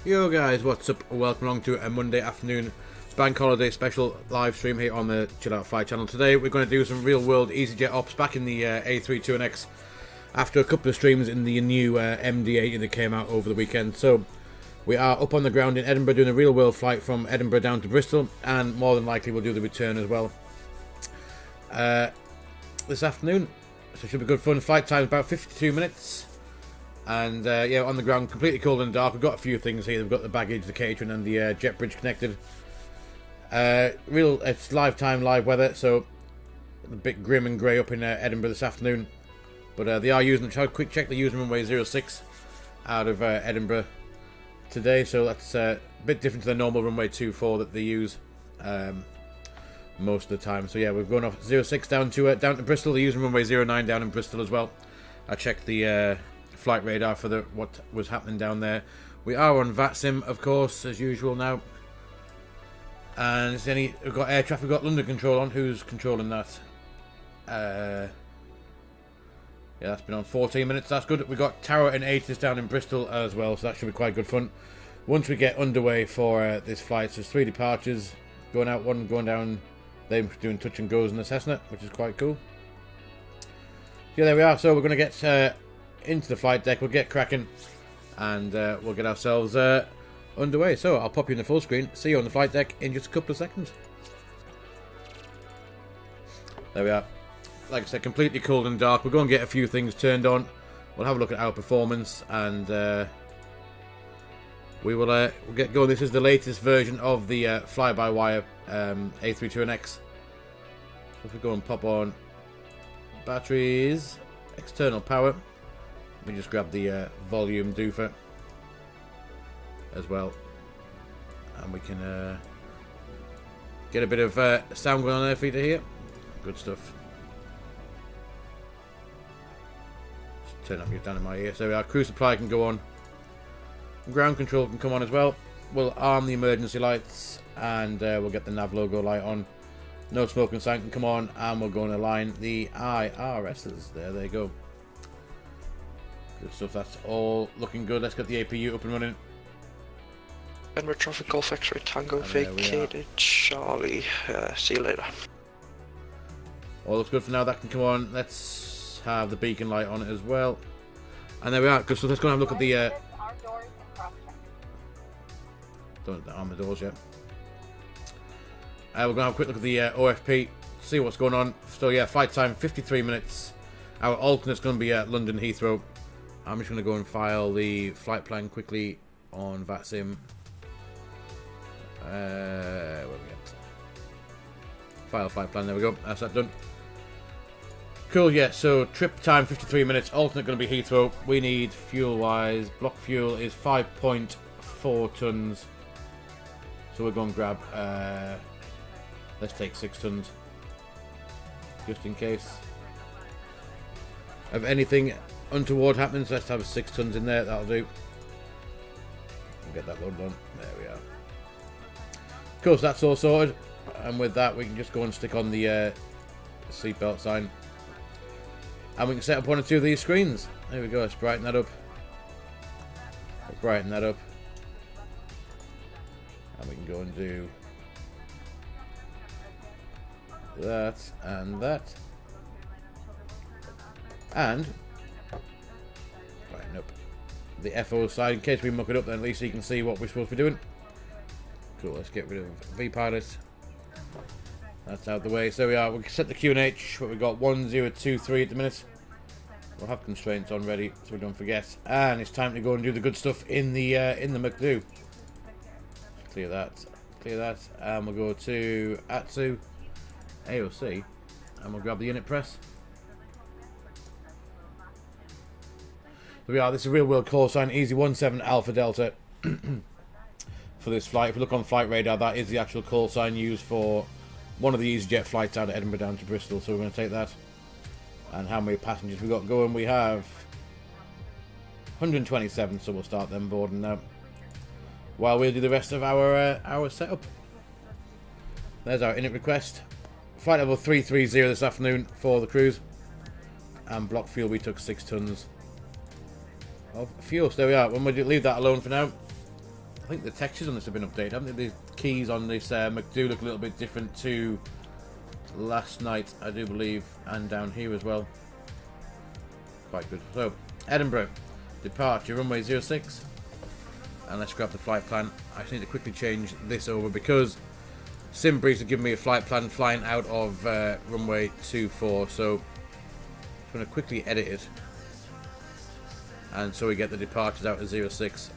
Yo guys, what's up? Welcome along to a Monday afternoon bank holiday special live stream here on the Chill Out Flight channel. Today we're going to do some real world EasyJet Ops back in the A32NX after a couple of streams in the new MD80 that came out over the weekend. So we are up on the ground in Edinburgh doing a real world flight from Edinburgh down to Bristol, and more than likely we'll do the return as well this afternoon. So it should be good fun. Flight time is about 52 minutes. And yeah, on the ground, completely cold and dark. We've got a few things here. We've got the baggage, the catering, and the jet bridge connected. It's live time, live weather, so a bit grim and grey up in Edinburgh this afternoon. But they are using, quick check, they're using runway 06 out of Edinburgh today. So that's a bit different to the normal runway 24 that they use most of the time. So yeah, we're going off 06 down to Bristol. They're using runway 09 down in Bristol as well. I checked the flight radar for what was happening down there. We are on VATSIM, of course, as usual now. And we've got air traffic, we've got London control on. Who's controlling that? Yeah, that's been on 14 minutes. That's good. We've got Tower and 80s down in Bristol as well, so that should be quite good fun. Once we get underway for this flight, so there's 3 departures. Going out, one going down. They're doing touch and goes in the Cessna, which is quite cool. Yeah, there we are. So we're going to get into the flight deck, we'll get cracking, and we'll get ourselves underway. So I'll pop you in the full screen, see you on the flight deck in just a couple of seconds. There we are. Like I said, completely cold and dark. We'll go and get a few things turned on. We'll have a look at our performance, and we'll get going. This is the latest version of the fly-by-wire A32NX. So if we go and pop on batteries, external power, we just grab the volume doofer as well, and we can get a bit of sound going on there for you to hear. Good stuff. Just turn up your down in my ear. So our crew supply can go on. Ground control can come on as well. We'll arm the emergency lights, and we'll get the nav logo light on. No smoking sign can come on, and we'll go and align the IRSs. There they go. Good stuff, that's all looking good. Let's get the APU up and running. Edinburgh traffic Golf X-ray Tango vacated Charlie. See you later. All looks good for now, that can come on. Let's have the beacon light on it as well. And there we are. Good stuff, let's go and have a look at the don't arm the doors yet. We're going to have a quick look at the OFP, see what's going on. So yeah, flight time 53 minutes. Our alternate's going to be at London Heathrow. I'm just going to go and file the flight plan quickly on VATSIM. Where are we at? File flight plan, there we go. That's that done. Cool, yeah, so trip time 53 minutes. Alternate going to be Heathrow. We need fuel-wise. Block fuel is 5.4 tons. So we're going to grab, let's take 6 tons. Just in case of anything untoward happens. Let's have 6 tons in there, that'll do. We'll get that loaded on. There we are. Cool, so that's all sorted. And with that, we can just go and stick on the seatbelt sign. And we can set up 1 or 2 of these screens. There we go, let's brighten that up. We'll brighten that up. And we can go and do that and that. And brighten up the FO side in case we muck it up, then at least you can see what we're supposed to be doing. Cool, let's get rid of V-Pilot. That's out of the way. So we are, we can set the QNH, but we've got 1023 at the minute. We'll have constraints on ready so we don't forget. And it's time to go and do the good stuff in the McDo. Clear that, and we'll go to ATSU, AOC, and we'll grab the unit press. Here we are, this is a real world call sign, Easy 17 Alpha Delta for this flight. If we look on flight radar, that is the actual call sign used for one of the EasyJet flights out of Edinburgh down to Bristol, so we're going to take that. And how many passengers we got going? We have 127, so we'll start them boarding now, while we'll do the rest of our setup. There's our init request. Flight level 330 this afternoon for the cruise. And block fuel, we took 6 tons of fuel. So there we are. When we leave that alone for now, I think the textures on this have been updated. I think the keys on this do look a little bit different to last night, I do believe, and down here as well. Quite good. So, Edinburgh, departure, runway 06. And let's grab the flight plan. I just need to quickly change this over because SimBreeze have given me a flight plan flying out of runway 24. So, I'm going to quickly edit it. And so we get the departures out of 06.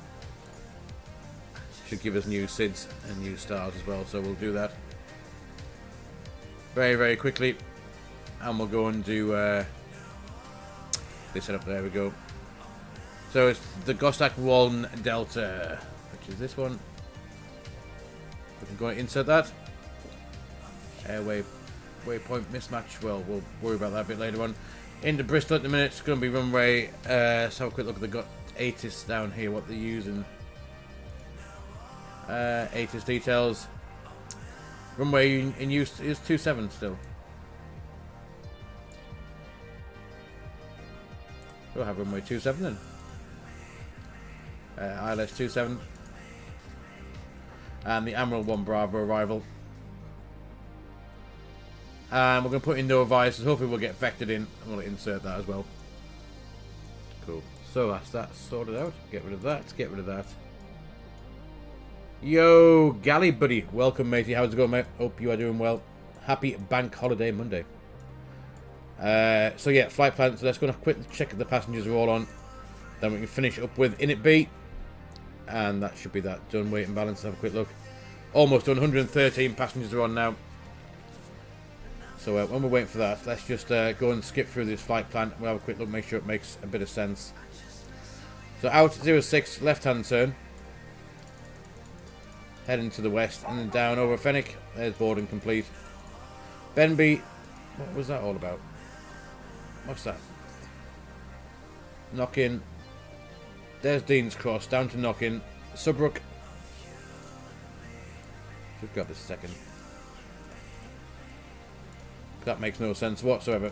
Should give us new SIDs and new stars as well, so we'll do that very, very quickly. And we'll go and do this setup. There we go. So it's the Gostak 1 Delta, which is this one. We can go and insert that. Waypoint mismatch. Well, we'll worry about that a bit later on. Into Bristol at the minute. It's going to be runway. Let's have a quick look at the ATIS down here. What they're using. ATIS details. Runway in use is 27 still. We'll have runway 27 then. ILS 27 and the Admiral 1 Bravo arrival, and we're going to put in no visors. Hopefully we'll get vectored in, and we'll insert that as well. Cool. So that's that sorted out. Get rid of that. Get rid of that. Yo, Galley buddy, welcome matey. How's it going, mate? Hope you are doing well. Happy Bank Holiday Monday. So yeah, flight plan. So let's go and quick check if the passengers are all on. Then we can finish up with Init B. And that should be that done. Weight and balance. Have a quick look. Almost done. 113 passengers are on now. So when we're waiting for that, let's just go and skip through this flight plan. We'll have a quick look, make sure it makes a bit of sense. So out 06, left hand turn. Heading to the west and then down over Fenwick. There's boarding complete. Benby. What was that all about? What's that? Knock in. There's Dean's Cross, down to Knockin. Subbrook. Just grab this a second. That makes no sense whatsoever.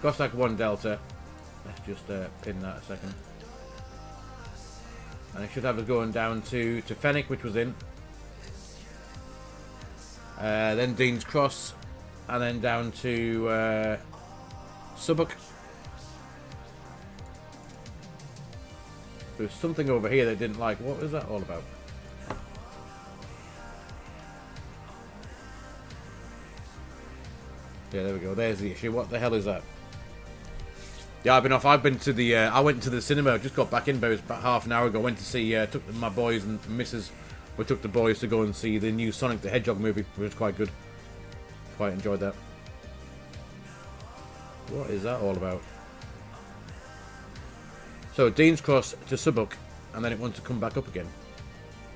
Gostak 1 Delta. Let's just pin that a second. And it should have us going down to Fenwick, which was in. Then Dean's Cross. And then down to Subbrook. There's something over here they didn't like. What was that all about? Yeah, there we go. There's the issue. What the hell is that? Yeah, I've been off. I've been to the. I went to the cinema. I just got back in, but it was about half an hour ago. Went to see. Took my boys and missus. We took the boys to go and see the new Sonic the Hedgehog movie, which was quite good. Quite enjoyed that. What is that all about? So Dean's Cross to Subbrook, and then it wants to come back up again.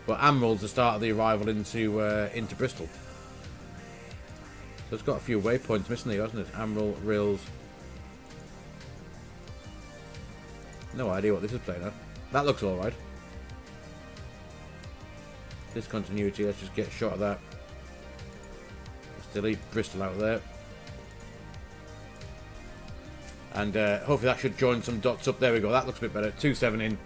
But Admiral's the start of the arrival into Bristol. So it's got a few waypoints missing here, hasn't it? Admiral, Rills. No idea what this is playing at. That looks alright. Discontinuity, let's just get a shot of that. Let's delete Bristol out there. And hopefully that should join some dots up. There we go, that looks a bit better. 27 in.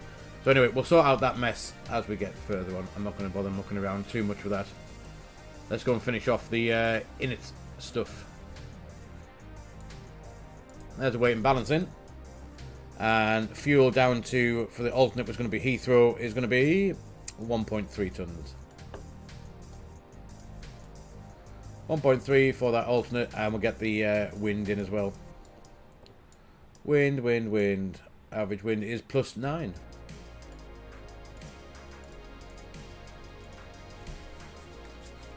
So anyway, we'll sort out that mess as we get further on. I'm not going to bother mucking around too much with that. Let's go and finish off the init stuff. There's a weight and balance in. And fuel down to, for the alternate was going to be Heathrow, is going to be 1.3 tons. 1.3 for that alternate, and we'll get the wind in as well. Wind. Average wind is +9.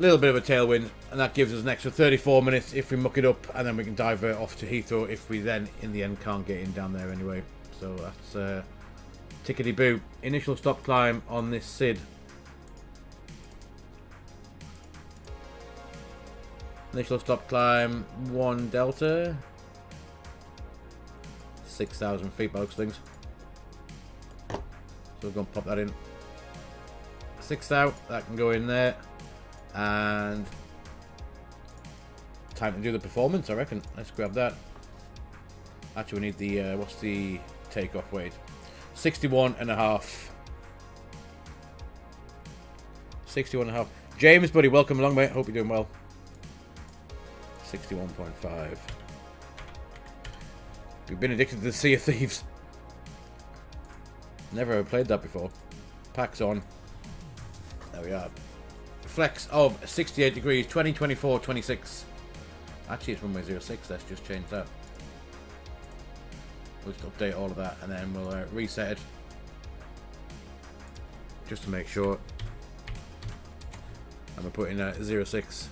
Little bit of a tailwind, and that gives us an extra 34 minutes if we muck it up, and then we can divert off to Heathrow if we then, in the end, can't get in down there anyway. So that's tickety-boo. Initial stop climb on this SID. Initial stop climb 1 Delta. 6,000 feet by looks of things. So we're going to pop that in. 6,000, that can go in there. And time to do the performance, I reckon. Let's grab that. Actually, we need the, what's the takeoff weight? 61.5. 61.5. James, buddy, welcome along, mate. Hope you're doing well. 61.5. We've been addicted to the Sea of Thieves. Never ever played that before. Packs on. There we are. Flex of 68 degrees, 20, 24, 26. Actually, it's runway 06. Let's just change that. We'll just update all of that, and then we'll reset it. Just to make sure. And we'll put in 06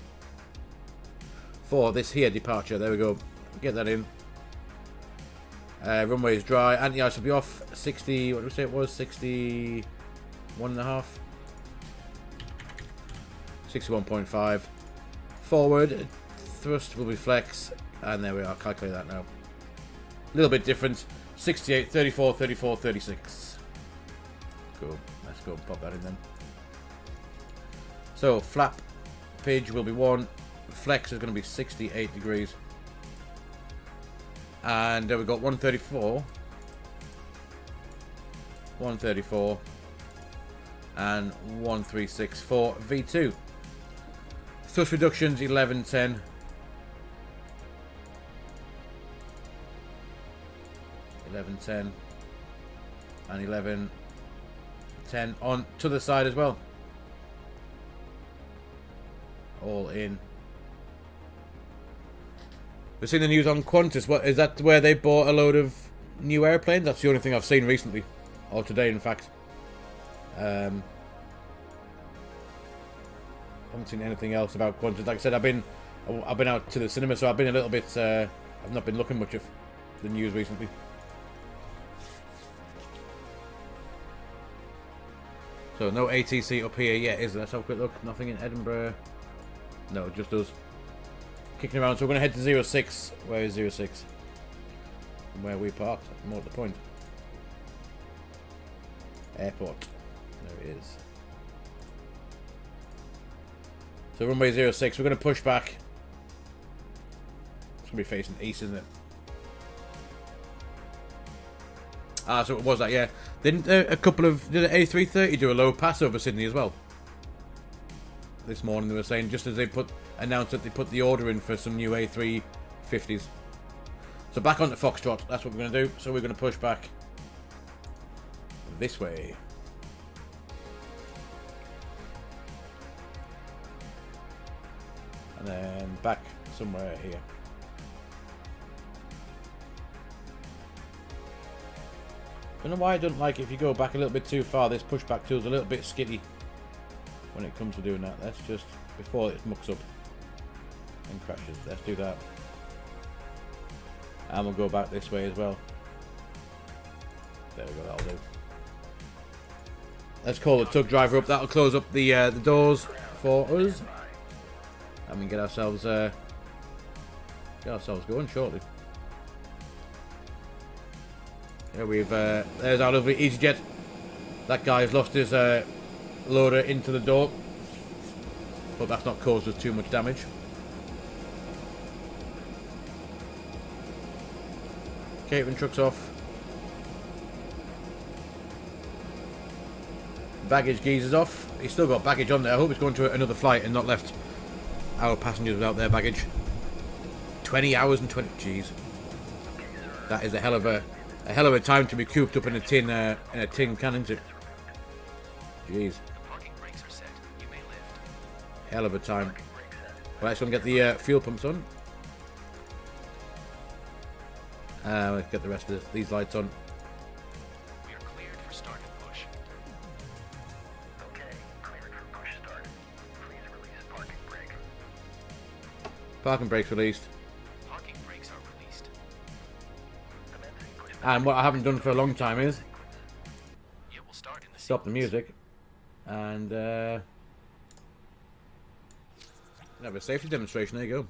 for this here departure. There we go. Get that in. Runway is dry. Anti-ice will be off. 60. What did we say it was? 61.5. 61.5. Forward. Thrust will be flex. And there we are. Calculate that now. A little bit different. 68, 34, 34, 36. Cool. Let's go and pop that in then. So, flap pitch will be 1. Flex is going to be 68 degrees. And we've got 134. 134. And 136 for V2. Thrust reductions 11, 10. 11, 10. And 11, 10 on to the side as well. All in. We've seen the news on Qantas. What is that? Where they bought a load of new airplanes? That's the only thing I've seen recently, or today, in fact. Haven't seen anything else about Qantas. Like I said, I've been out to the cinema, so I've been a little bit. I've not been looking much at the news recently. So no ATC up here yet, is there? Let's have a quick look. Nothing in Edinburgh. No, just us. Kicking around, so we're going to head to 06. Where is 06? From where we parked, more at the point. Airport. There it is. So runway 06, we're going to push back. It's going to be facing east, isn't it? Ah, so it was that, yeah. Didn't did an A330 do a low pass over Sydney as well? This morning they were saying, just as they announced that they put the order in for some new A350s. So back onto Foxtrot, that's what we're going to do. So we're going to push back this way. And then back somewhere here. Don't know why I don't like it if you go back a little bit too far. This pushback tool's a little bit skitty when it comes to doing that. Let's just, before it mucks up and crashes, let's do that. And we'll go back this way as well. There we go, that'll do. Let's call the tug driver up. That'll close up the doors for us. And we can get ourselves going shortly. Yeah, there's our lovely EasyJet. That guy's lost his loader into the door, but that's not caused us too much damage. Catering truck's off. Baggage geezer's off. He's still got baggage on there. I hope he's going to another flight and not left our passengers without their baggage. 20 hours and 20. Jeez, that is a hell of a time to be cooped up in a tin can, isn't it? Jeez. Hell of a time. Right, so I'm going to get the fuel pumps on. Let's get the rest of these lights on. We are cleared for start and push. Okay, cleared for push start. Please release parking brake. Parking brakes released. Parking brakes are released. And what I haven't done for a long time is It will start in the stop the music and have a safety demonstration. There you go.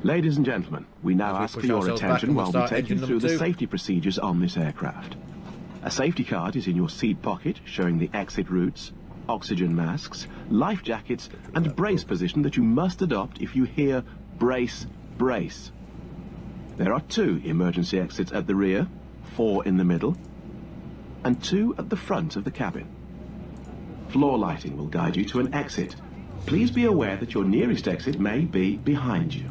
Ladies and gentlemen, we now As we ask for push your ourselves back attention and we'll while we start take you engine through number the 2. safety procedures on this aircraft. A safety card is in your seat pocket showing the exit routes, oxygen masks, life jackets and brace position that you must adopt if you hear brace, brace. There are 2 emergency exits at the rear, 4 in the middle, and 2 at the front of the cabin. Floor lighting will guide you to an exit. Please be aware that your nearest exit may be behind you.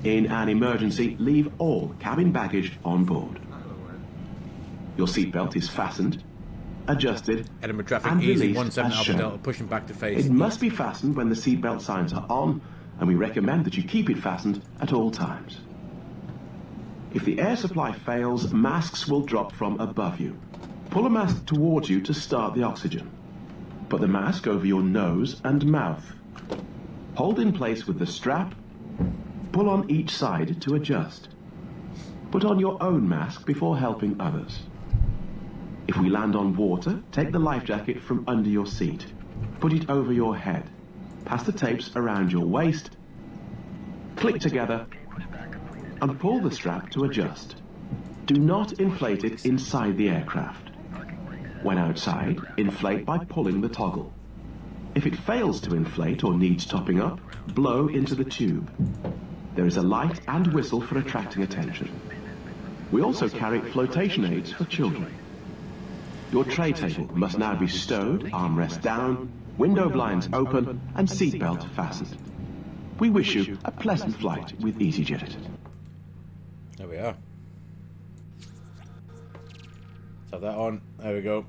In an emergency, leave all cabin baggage on board. Your seatbelt is fastened, adjusted, Edinburgh traffic and easy released 17 as Alpha shown. Delta pushing back to face. It must be fastened when the seatbelt signs are on, and we recommend that you keep it fastened at all times. If the air supply fails, masks will drop from above you. Pull a mask towards you to start the oxygen. Put the mask over your nose and mouth. Hold in place with the strap. Pull on each side to adjust. Put on your own mask before helping others. If we land on water, take the life jacket from under your seat. Put it over your head. Pass the tapes around your waist. Click together and pull the strap to adjust. Do not inflate it inside the aircraft. When outside, inflate by pulling the toggle. If it fails to inflate or needs topping up, blow into the tube. There is a light and whistle for attracting attention. We also carry flotation aids for children. Your tray table must now be stowed, armrest down, window blinds open, and seatbelt fastened. We wish you a pleasant flight with EasyJet. There we are. Let's have that on. There we go.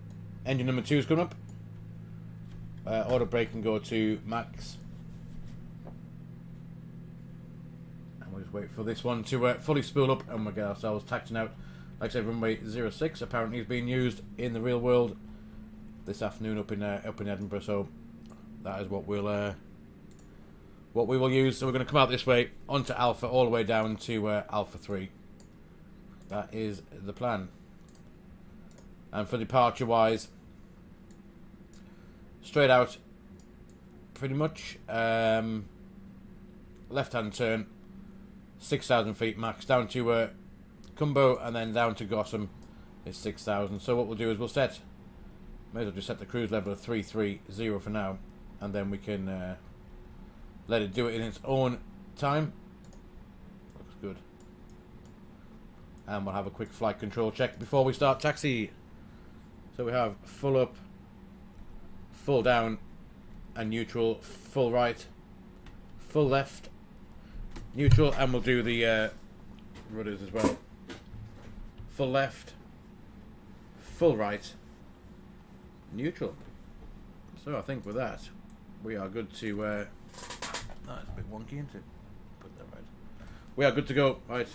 Engine number 2 is coming up. Auto brake can go to max. And we'll just wait for this one to fully spool up and we'll get ourselves taxiing out. Like I said, runway 06 apparently is being used in the real world this afternoon up in Edinburgh. So that is what we will use. So we're going to come out this way onto Alpha all the way down to Alpha 3. That is the plan. And for departure wise, straight out pretty much, left hand turn, 6,000 feet max, down to Cumbo and then down to Gotham is 6,000. So what we'll do is we'll set, may as well just set the cruise level of 330 for now, and then we can let it do it in its own time. Looks good. And we'll have a quick flight control check before we start taxi. So we have full up, full down, and neutral, full right, full left, neutral, and we'll do the rudders as well. Full left, full right, neutral. So I think with that, we are good to... that's a bit wonky, isn't it? Put that right. We are good to go. Right.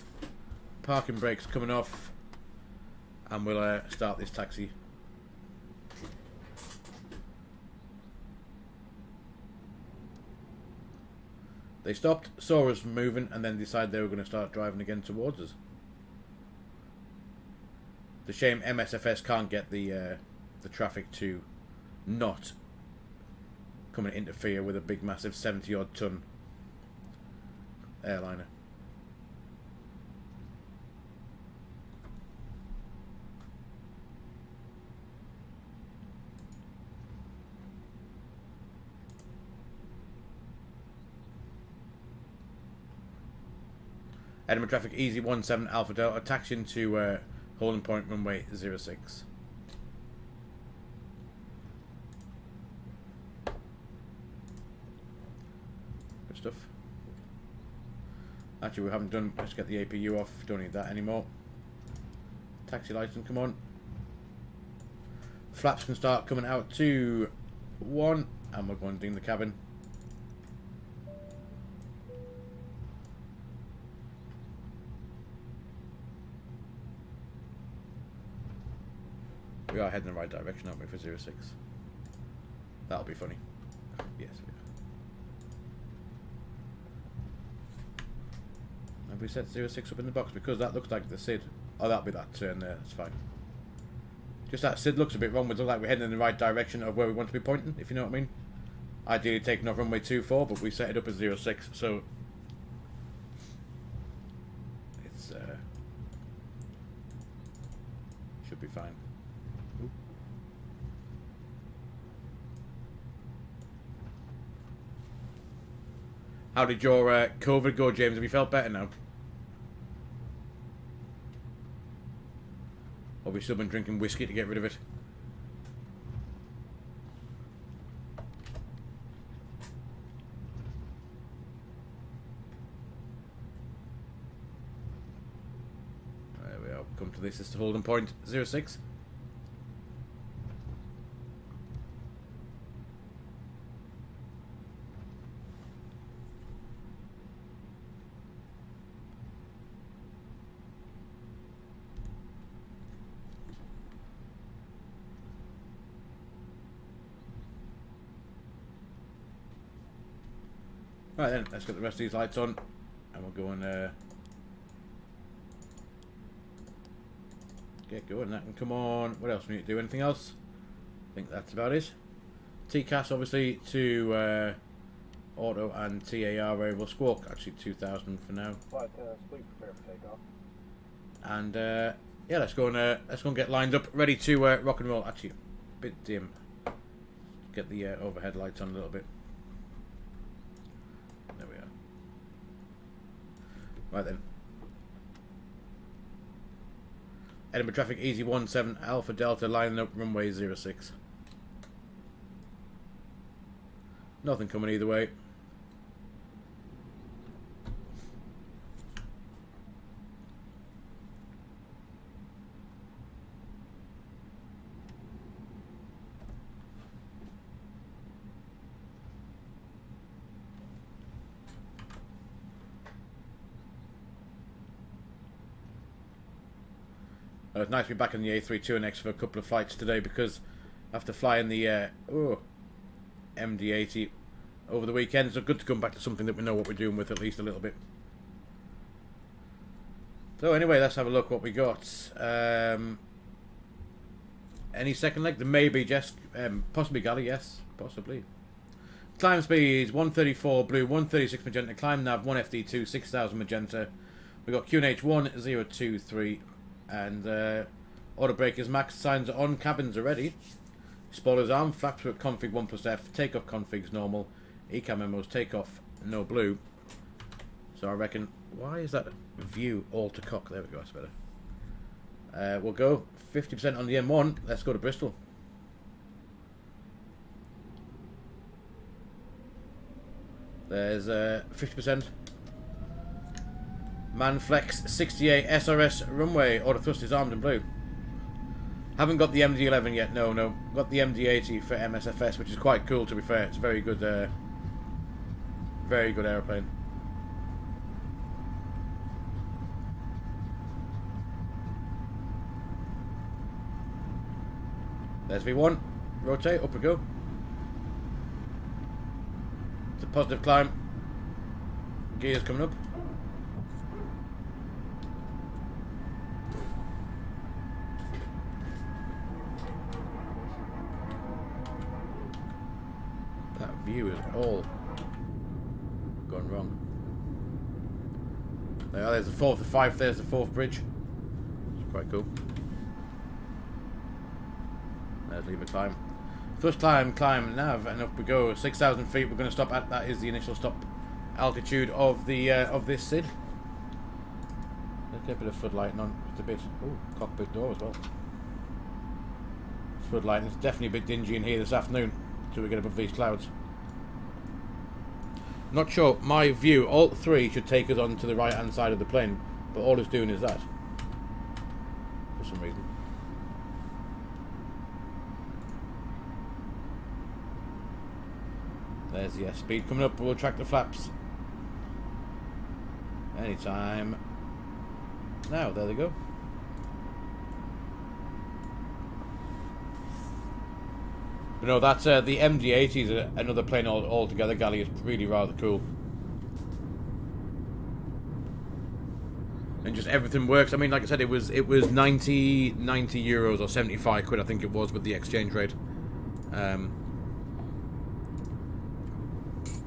Parking brakes coming off, and we'll start this taxi. They stopped, saw us moving, and then decided they were going to start driving again towards us. The shame MSFS can't get the traffic to not come and interfere with a big, massive 70-odd ton airliner. Edinburgh traffic easy 17 Alpha Delta, taxiing to holding point runway 06. Good stuff. Actually, we haven't done, let's get the APU off, don't need that anymore. Taxi license, come on. Flaps can start coming out to 1, and we're going to ding the cabin. We are heading in the right direction, aren't we, for 06? That'll be funny. Yes, we are. Have we set 06 up in the box? Because that looks like the SID. Oh, that'll be that turn there. That's fine. Just that SID looks a bit wrong. We look like we're heading in the right direction of where we want to be pointing, if you know what I mean. Ideally taking off runway 24, but we set it up as 06, so... it's... should be fine. How did your COVID go, James? Have you felt better now? Or have you still been drinking whiskey to get rid of it? this is to hold on point 06. Right then, let's get the rest of these lights on, and we'll go and get going. That can come on. What else we need to do? Anything else? I think that's about it. TCAS obviously to auto and TAR variable squawk. Actually 2000 for now. But please prepare for takeoff. And yeah, let's go and get lined up, ready to rock and roll. Actually, a bit dim. Get the overhead lights on a little bit. There we are. Right then. Edinburgh traffic easy 17 Alpha Delta lining up runway 06. Nothing coming either way. It's nice to be back in the A32NX for a couple of flights today, because after flying the MD-80 over the weekend, it's good to come back to something that we know what we're doing with at least a little bit. So anyway, let's have a look what we got. Any second leg? There may be just possibly galley, yes, possibly. Climb speed 134 blue, 136 magenta. Climb nav 1 FD2, 6000 magenta. We got QNH 1023. And auto breakers max, signs are on, cabins are ready. Spoilers arm, flaps with config 1+F, takeoff configs normal, ECAM memos, takeoff no blue. So I reckon, why is that view all to cock? There we go, that's better. We'll go 50% on the M1, let's go to Bristol. There's 50%. Manflex 68 SRS runway. Auto thrust is armed in blue. Haven't got the MD-11 yet. No. Got the MD-80 for MSFS, which is quite cool to be fair. It's a very good aeroplane. There's V1. Rotate. Up we go. It's a positive climb. Gears coming up. View is all gone wrong. There's the fourth, the fifth, there's the fourth bridge. It's quite cool. There's lever climb. First climb, nav, and up we go. 6,000 feet. We're going to stop at. That is the initial stop altitude of the of this SID. Let's get a bit of floodlighting on. Just a bit. Oh, cockpit door as well. Floodlighting. It's definitely a bit dingy in here this afternoon until we get above these clouds. Not sure. My view, Alt 3 should take us on to the right hand side of the plane, but all it's doing is that for some reason. There's the S-speed coming up. We'll track the flaps anytime now. There they go. But no, that's the MD-80 is another plane altogether. Galley is really rather cool. And just everything works. I mean, like I said, it was 90 euros or 75 quid, I think it was, with the exchange rate.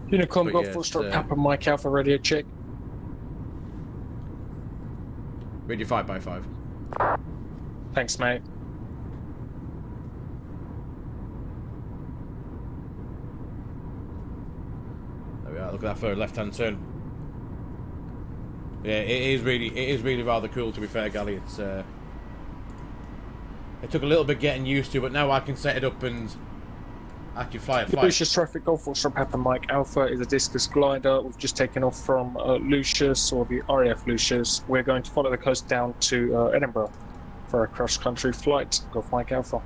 Unicom got full stroke Papa Mike Alpha radio check. Radio 5x5. Thanks, mate. There we are. Look at that for a left-hand turn. Yeah, it is really rather cool, to be fair, Galley. It's it took a little bit getting used to, but now I can set it up and actually fly it. Lucius traffic Golf from Papa Mike Alpha is a discus glider. We've just taken off from Lucius, or the RAF Lucius. We're going to follow the coast down to Edinburgh. for a cross-country flight. Go fly careful.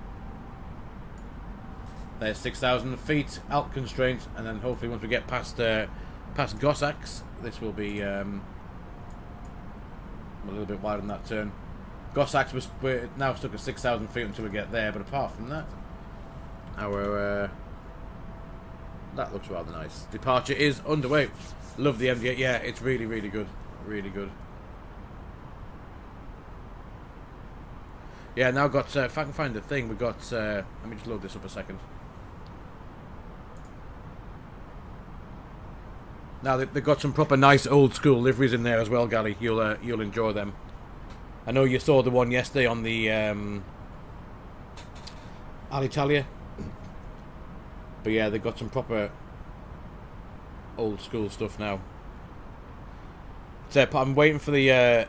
There's 6,000 feet, alt constraint, and then hopefully once we get past Gossacks, this will be a little bit wider than that turn. Gossacks we're now stuck at 6,000 feet until we get there, but apart from that, our that looks rather nice. Departure is underway. Love the MD8. Yeah, it's really, really good. Really good. Yeah, now got, if I can find the thing, we got, let me just load this up a second. Now they've got some proper nice old school liveries in there as well, Gally. You'll enjoy them. I know you saw the one yesterday on the Alitalia. But yeah, they've got some proper old school stuff now. So I'm waiting for the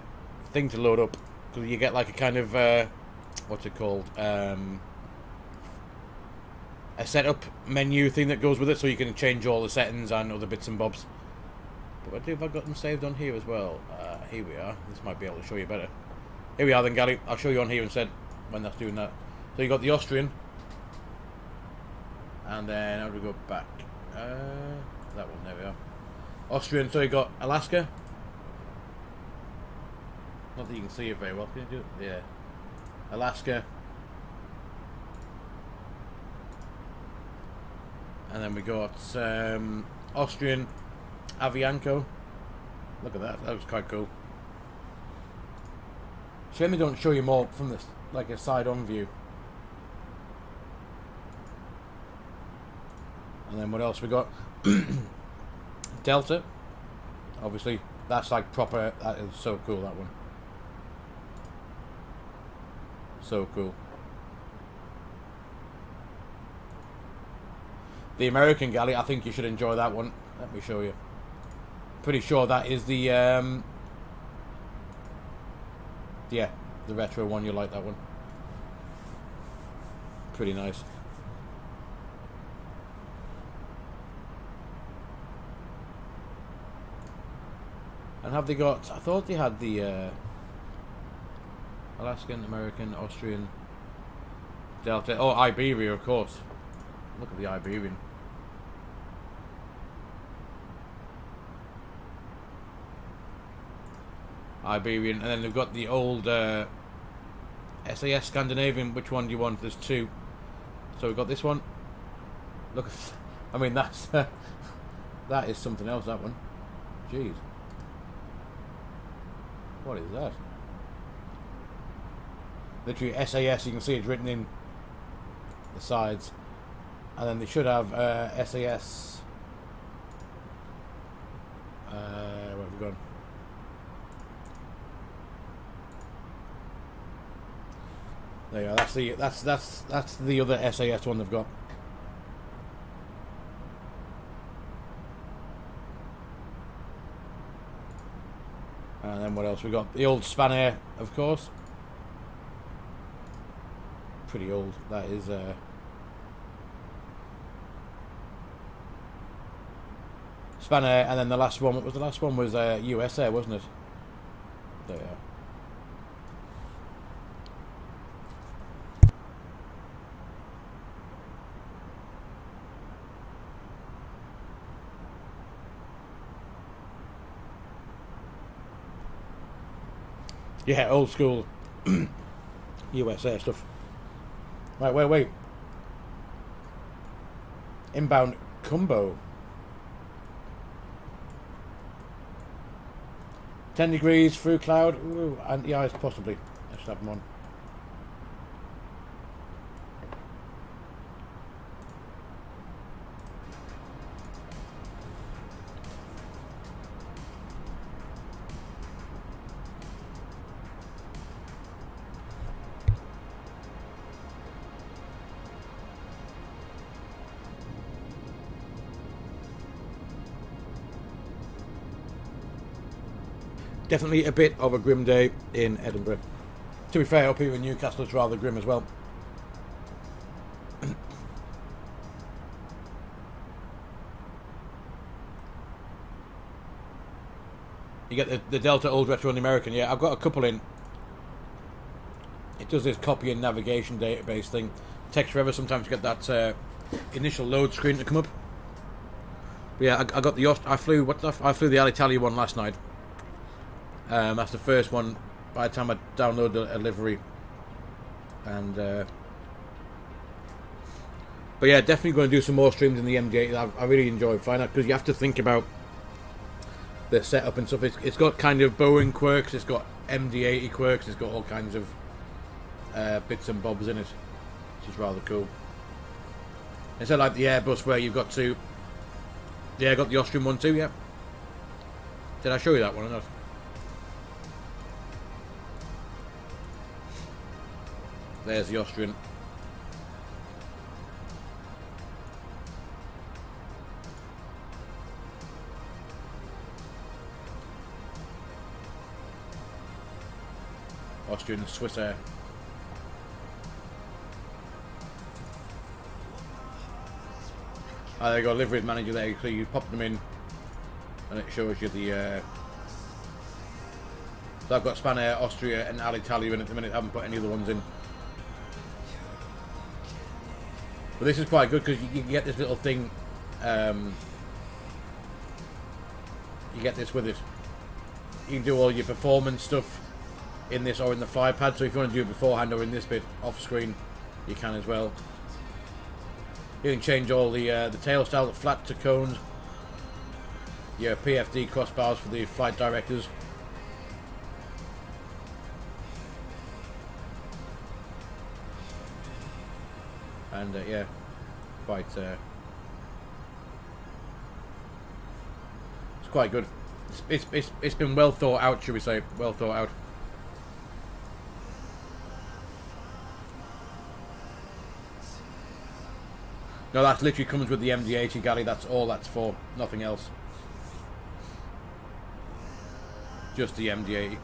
thing to load up, because you get like a kind of what's it called, a setup menu thing that goes with it, so you can change all the settings and other bits and bobs. But have I got them saved on here as well? Here we are. This might be able to show you better. Here we are then, Gally. I'll show you on here instead when that's doing that. So you got the Austrian, and then how do we go back? That one, there we are. Austrian. So you got Alaska. Not that you can see it very well. Can you do it? Yeah. Alaska. And then we got Austrian Avianco. Look at that. That was quite cool. Shame they don't show you more from this, like a side-on view. And then what else we got? Delta. Obviously, that's like proper. That is so cool. That one. So cool. The American Galley, I think you should enjoy that one. Let me show you. Pretty sure that is the yeah, the retro one. You like that one? Pretty nice. And have they got? I thought they had the Alaskan, American, Austrian, Delta. Oh, Iberia, of course. Look at the Iberian. Iberian, and then they've got the old SAS Scandinavian. Which one do you want? There's two. So we've got this one. Look, I mean that's that is something else. That one. Jeez. What is that? Literally SAS. You can see it's written in the sides, and then they should have SAS. Where have we gone? There you go. That's the other SAS one they've got. And then what else? We got the old Spanair, of course. Pretty old. That is. Spanair, and then the last one. What was the last one? Was USA, wasn't it? There you are. Yeah, old school USA stuff. Right, wait. Inbound combo. 10 degrees through cloud. Ooh, anti-ice possibly. I should have them on. Definitely a bit of a grim day in Edinburgh. To be fair, up here in Newcastle it's rather grim as well. You get the Delta Old Retro and the American. Yeah, I've got a couple in. It does this copy and navigation database thing. Takes forever sometimes to get that initial load screen to come up. But yeah, I got the I flew the Alitalia one last night. That's the first one. By the time I downloaded a livery, and but yeah, definitely going to do some more streams in the MD8. I really enjoy flying that because you have to think about the setup and stuff. It's got kind of Boeing quirks, it's got MD80 quirks, it's got all kinds of bits and bobs in it, which is rather cool. Instead of like the Airbus where you've got to, yeah, I got the Austrian one too. Yeah, did I show you that one or not? There's the Austrian. Austrian Swissair. There you go, livery manager there. So you pop them in, and it shows you the. So I've got Spanair, Austria, and Alitalia in at the minute. I haven't put any other ones in. But this is quite good because you get this little thing. You get this with it. You can do all your performance stuff in this or in the fly pad. So if you want to do it beforehand or in this bit off screen, you can as well. You can change all the tail style, the flat to cones. Your PFD crossbars for the flight directors. And yeah, quite. It's quite good. It's been well thought out, should we say? Well thought out. No, that literally comes with the MD80 galley. That's all that's for. Nothing else. Just the MD80.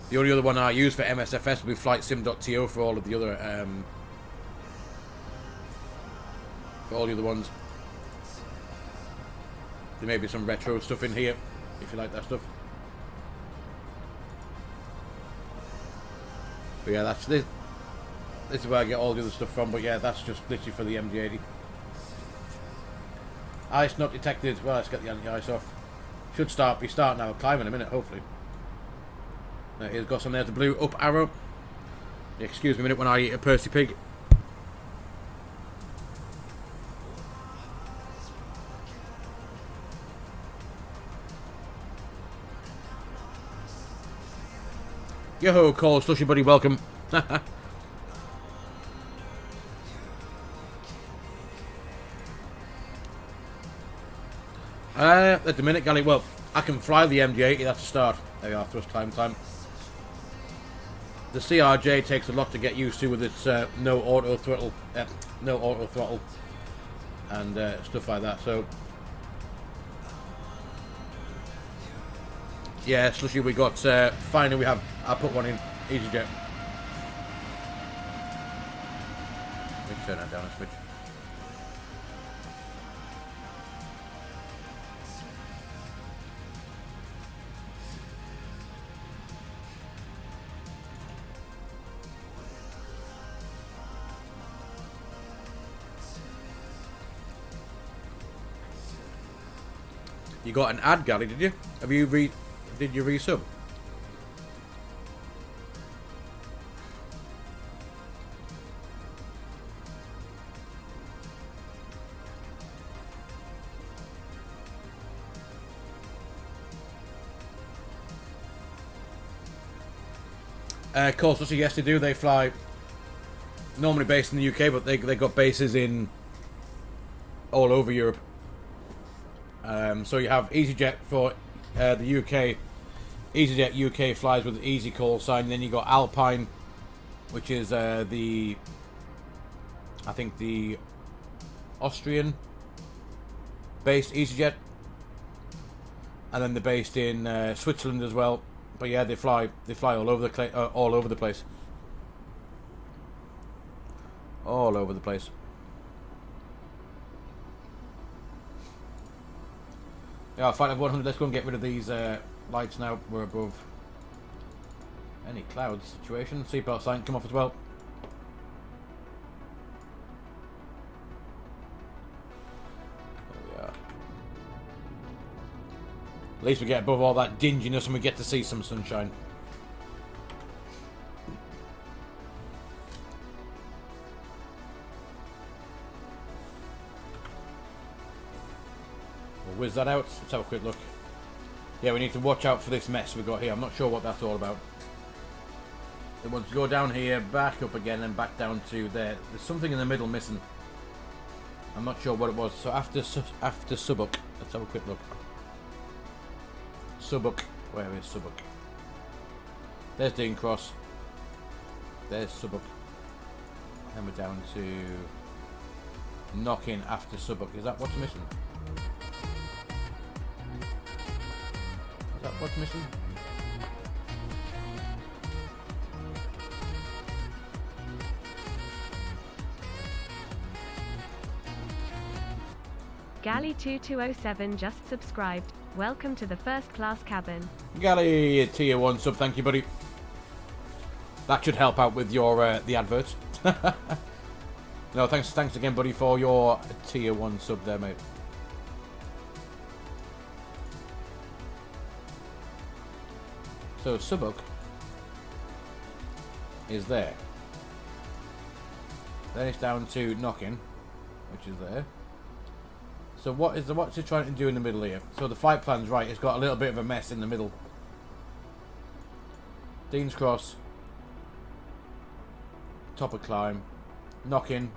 The only other one I use for MSFS will be flightsim.to for all of the other for all the other ones. There may be some retro stuff in here if you like that stuff. But yeah, that's this. This is where I get all the other stuff from. But yeah, that's just literally for the MD80. Ice not detected. Well, let's get the anti-ice off. Should be starting our climb in a minute, hopefully. Here's got some. There's the blue up arrow. Excuse me a minute when I eat a Percy pig. Yo-ho, Cole, Slushy Buddy, welcome. At the minute, Gally, well, I can fly the MD80, that's a start. There we are, thrust time. The CRJ takes a lot to get used to with its no auto throttle, and stuff like that. So, yeah, Slushy, we got finally we have. I put one in EasyJet. Let me turn that down a switch. You got an ad, Gally, did you? Have you did you resub? Of course, yes they do. They fly normally based in the UK, but they got bases in all over Europe. So you have EasyJet for the UK. EasyJet UK flies with the easy call sign. Then you got Alpine, which is I think the Austrian based EasyJet, and then they're based in Switzerland as well. But yeah, they fly all over the place. All over the place. Yeah, I'll fight at 100. Let's go and get rid of these Lights now, we're above any clouds situation. Seatbelt sign come off as well. There we are. At least we get above all that dinginess and we get to see some sunshine. We'll whiz that out. Let's have a quick look. Yeah, we need to watch out for this mess we've got here. I'm not sure what that's all about. It wants to go down here, back up again, and back down to there. There's something in the middle missing. I'm not sure what it was. So after Subuk, let's have a quick look. Subuk, where is Subuk? There's Dean Cross. There's Subuk. And we're down to Knockin after Subuk. Is that what's missing? Is that what's missing? Galley2207 just subscribed. Welcome to the first class cabin. Galley, tier 1 sub, thank you, buddy. That should help out with your the adverts. No, thanks again, buddy, for your tier 1 sub there, mate. So Subuk is there. Then it's down to Knockin, which is there. So what's it trying to do in the middle here? So the flight plan's right, it's got a little bit of a mess in the middle. Dean's Cross, top of climb, Knockin.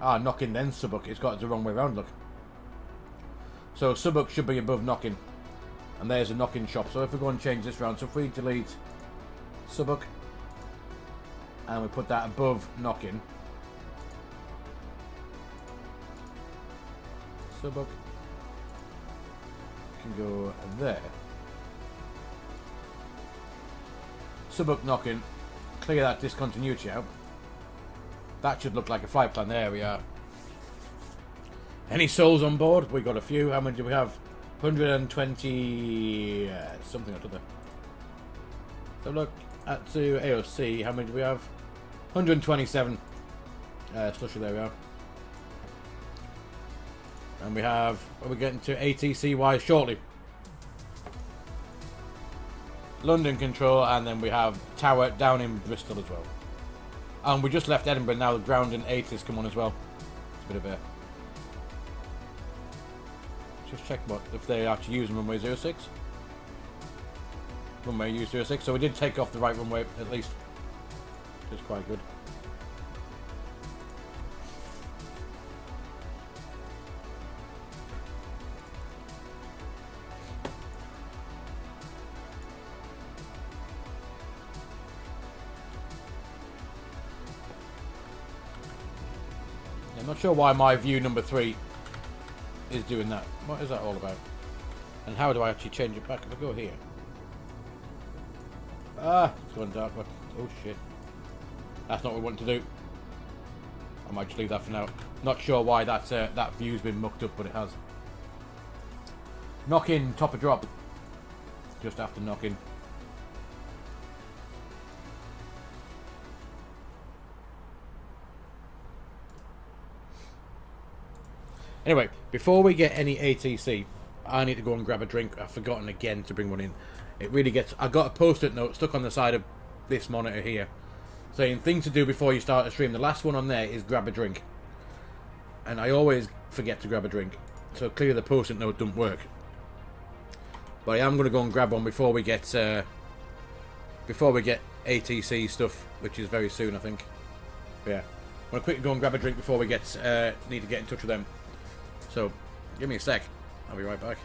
Knockin then Subuk. It's got it the wrong way around, look. So Subuk should be above Knockin. And there's a Knockin shop. So if we go and change this round, so if we delete Subuk and we put that above Knockin, Subuk can go there. Subuk Knockin, clear that discontinuity out. That should look like a flight plan. There we are. Any souls on board? We got a few. How many do we have? 120 something or other. So look at to AOC. How many do we have? 127. Slusher, there we are. And we have, we're getting to ATC-wise shortly. London control, and then we have tower down in Bristol as well. And we just left Edinburgh now. The ground and 8 has come on as well. It's a bit of a... Just check what if they actually use runway 06. Runway use 06. So we did take off the right runway at least. Which is quite good. I'm not sure why my view number 3 is doing that. What is that all about? And how do I actually change it back? If I go here. It's gone dark. Oh shit. That's not what we want to do. I might just leave that for now. Not sure why that view's been mucked up, but it has. Knockin, top of drop. Just after Knockin. Anyway, before we get any ATC, I need to go and grab a drink. I've forgotten again to bring one in. It really gets... I got a post-it note stuck on the side of this monitor here saying things to do before you start a stream. The last one on there is grab a drink. And I always forget to grab a drink. So clearly the post-it note doesn't work. But I am going to go and grab one before we get ATC stuff, which is very soon, I think. But yeah. I'm going to quickly go and grab a drink before we need to get in touch with them. So, give me a sec. I'll be right back.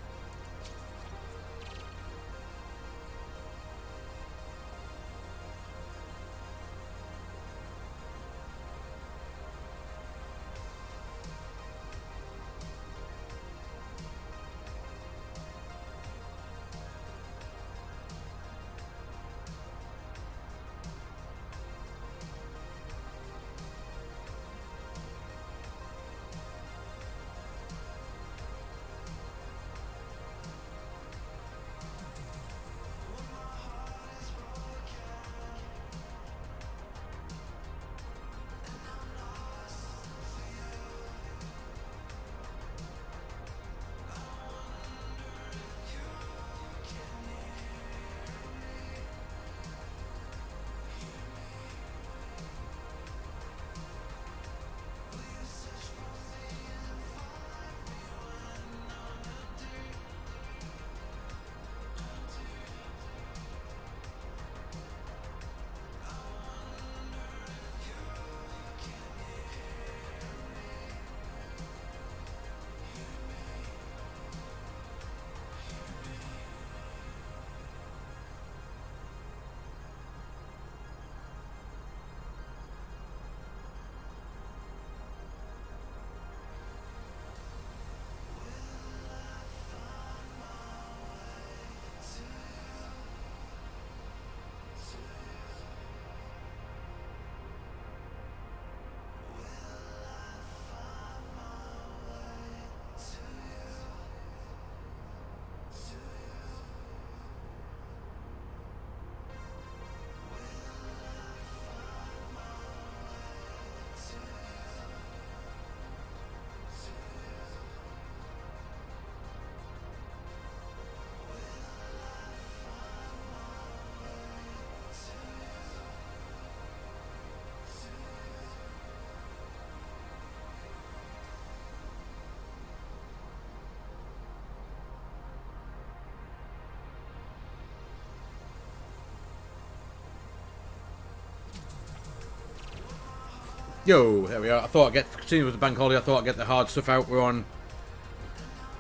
Yo, there we are. I thought I'd get, seeing it was a bank holiday, I thought I'd get the hard stuff out. We're on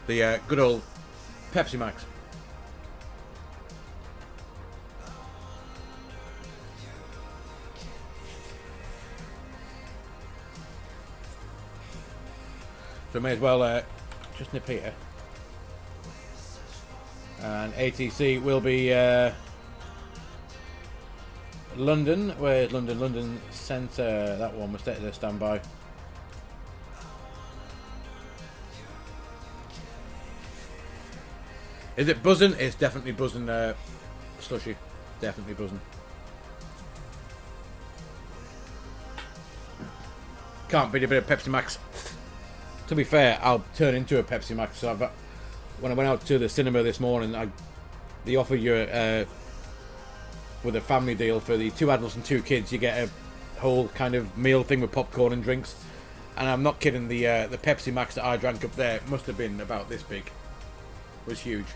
the good old Pepsi Max. So may as well just nip here. And ATC will be London. Where's London? London Centre. That one was there standby. Is it buzzing? It's definitely buzzing, Slushy. Definitely buzzing. Can't beat a bit of Pepsi Max. To be fair, I'll turn into a Pepsi Max. So when I went out to the cinema this morning, they offer you with a family deal for the 2 adults and 2 kids. You get a whole kind of meal thing with popcorn and drinks. And I'm not kidding. The Pepsi Max that I drank up there must have been about this big. It was huge.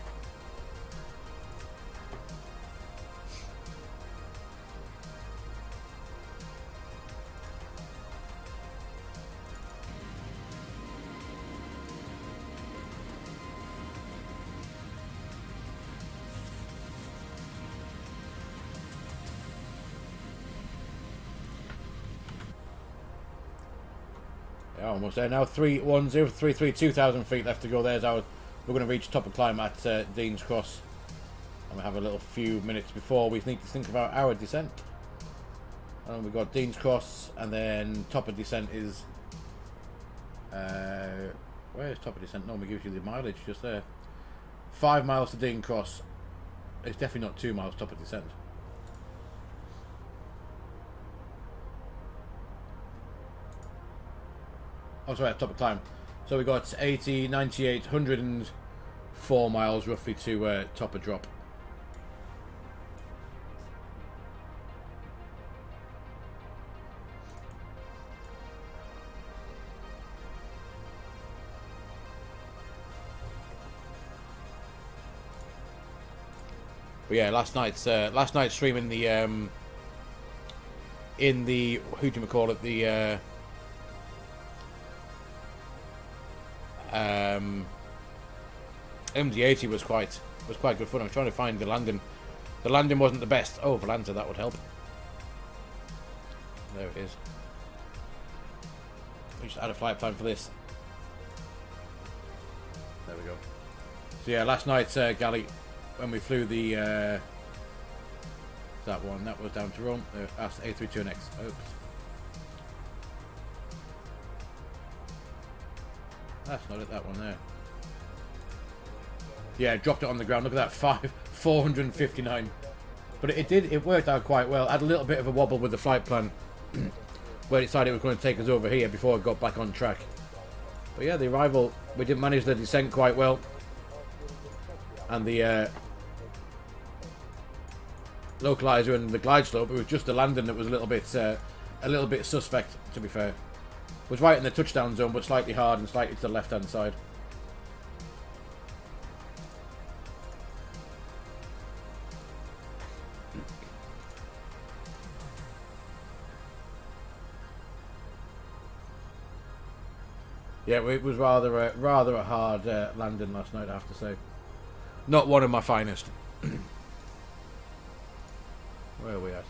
Almost there now. 31033, 2,000 feet left to go. There's our. We're going to reach top of climb at Dean's Cross, and we have a little few minutes before we need to think about our descent. And we've got Dean's Cross, and then top of descent is. Where is top of descent? Normally gives you the mileage just there. 5 miles to Dean Cross. It's definitely not 2 miles top of descent. Oh, sorry, top of climb. So we got 80, 98, 104 miles roughly to top of drop. But yeah, last night's stream in the who do we call it, the MD-80 was quite good fun. I'm trying to find the landing. The landing wasn't the best. Oh, Volanta, that would help. There it is. We just add a flight plan for this. There we go. So yeah, last night's galley, when we flew the that one, that was down to Rome. That's A32NX. Oops. That's not it, that one there. Yeah, dropped it on the ground. Look at that, 459. But it worked out quite well. I had a little bit of a wobble with the flight plan where it decided it was going to take us over here before it got back on track. But yeah, the arrival, we did manage the descent quite well. And the localizer and the glide slope, it was just the landing that was a little bit suspect, to be fair. It was right in the touchdown zone, but slightly hard and slightly to the left-hand side. Yeah, it was rather a hard landing last night, I have to say. Not one of my finest. Where are we at?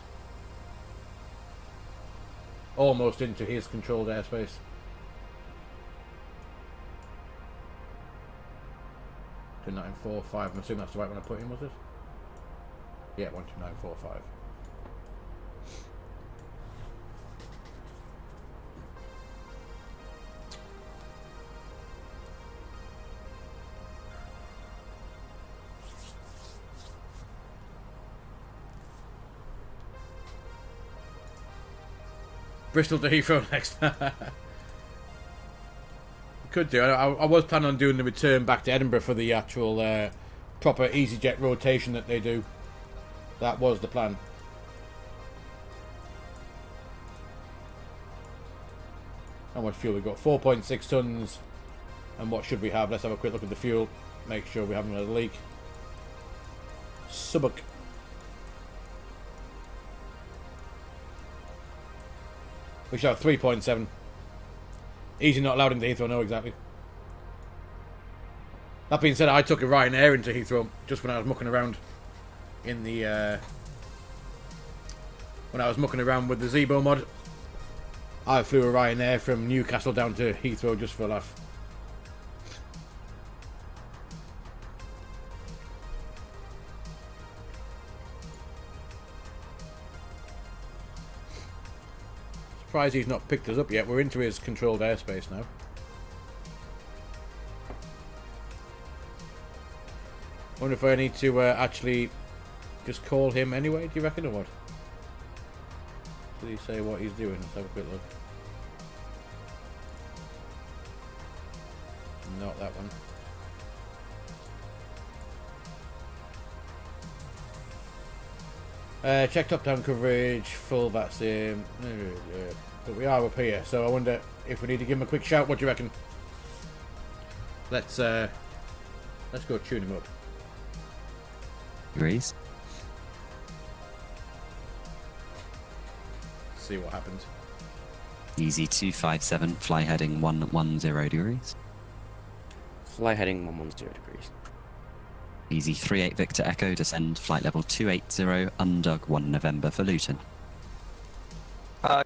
Almost into his controlled airspace. 2945. I'm assuming that's the right one I put in, was it? Yeah, 12945. Bristol to Heathrow next. Could do. I was planning on doing the return back to Edinburgh for the actual proper EasyJet rotation that they do. That was the plan. How much fuel we got? 4.6 tons. And what should we have? Let's have a quick look at the fuel. Make sure we haven't got a leak. Subuk. We should have 3.7. Easy not allowed into Heathrow, no, exactly. That being said, I took a Ryanair into Heathrow just when I was mucking around in the when I was mucking around with the Zebo mod. I flew a Ryanair from Newcastle down to Heathrow just for a laugh. Surprised he's not picked us up yet. We're into his controlled airspace now. Wonder if I need to actually just call him anyway, do you reckon, or what? Did he say what he's doing? Let's have a quick look. Not that one. Check top-down coverage, full VATSIM. But we are up here, so I wonder if we need to give him a quick shout. What do you reckon? Let's go tune him up. Agrees. See what happens. Easy 257, fly heading 110 degrees. Fly heading 110 degrees. Easy 38 Victor Echo, descend flight level 280, Undug 1 November for Luton.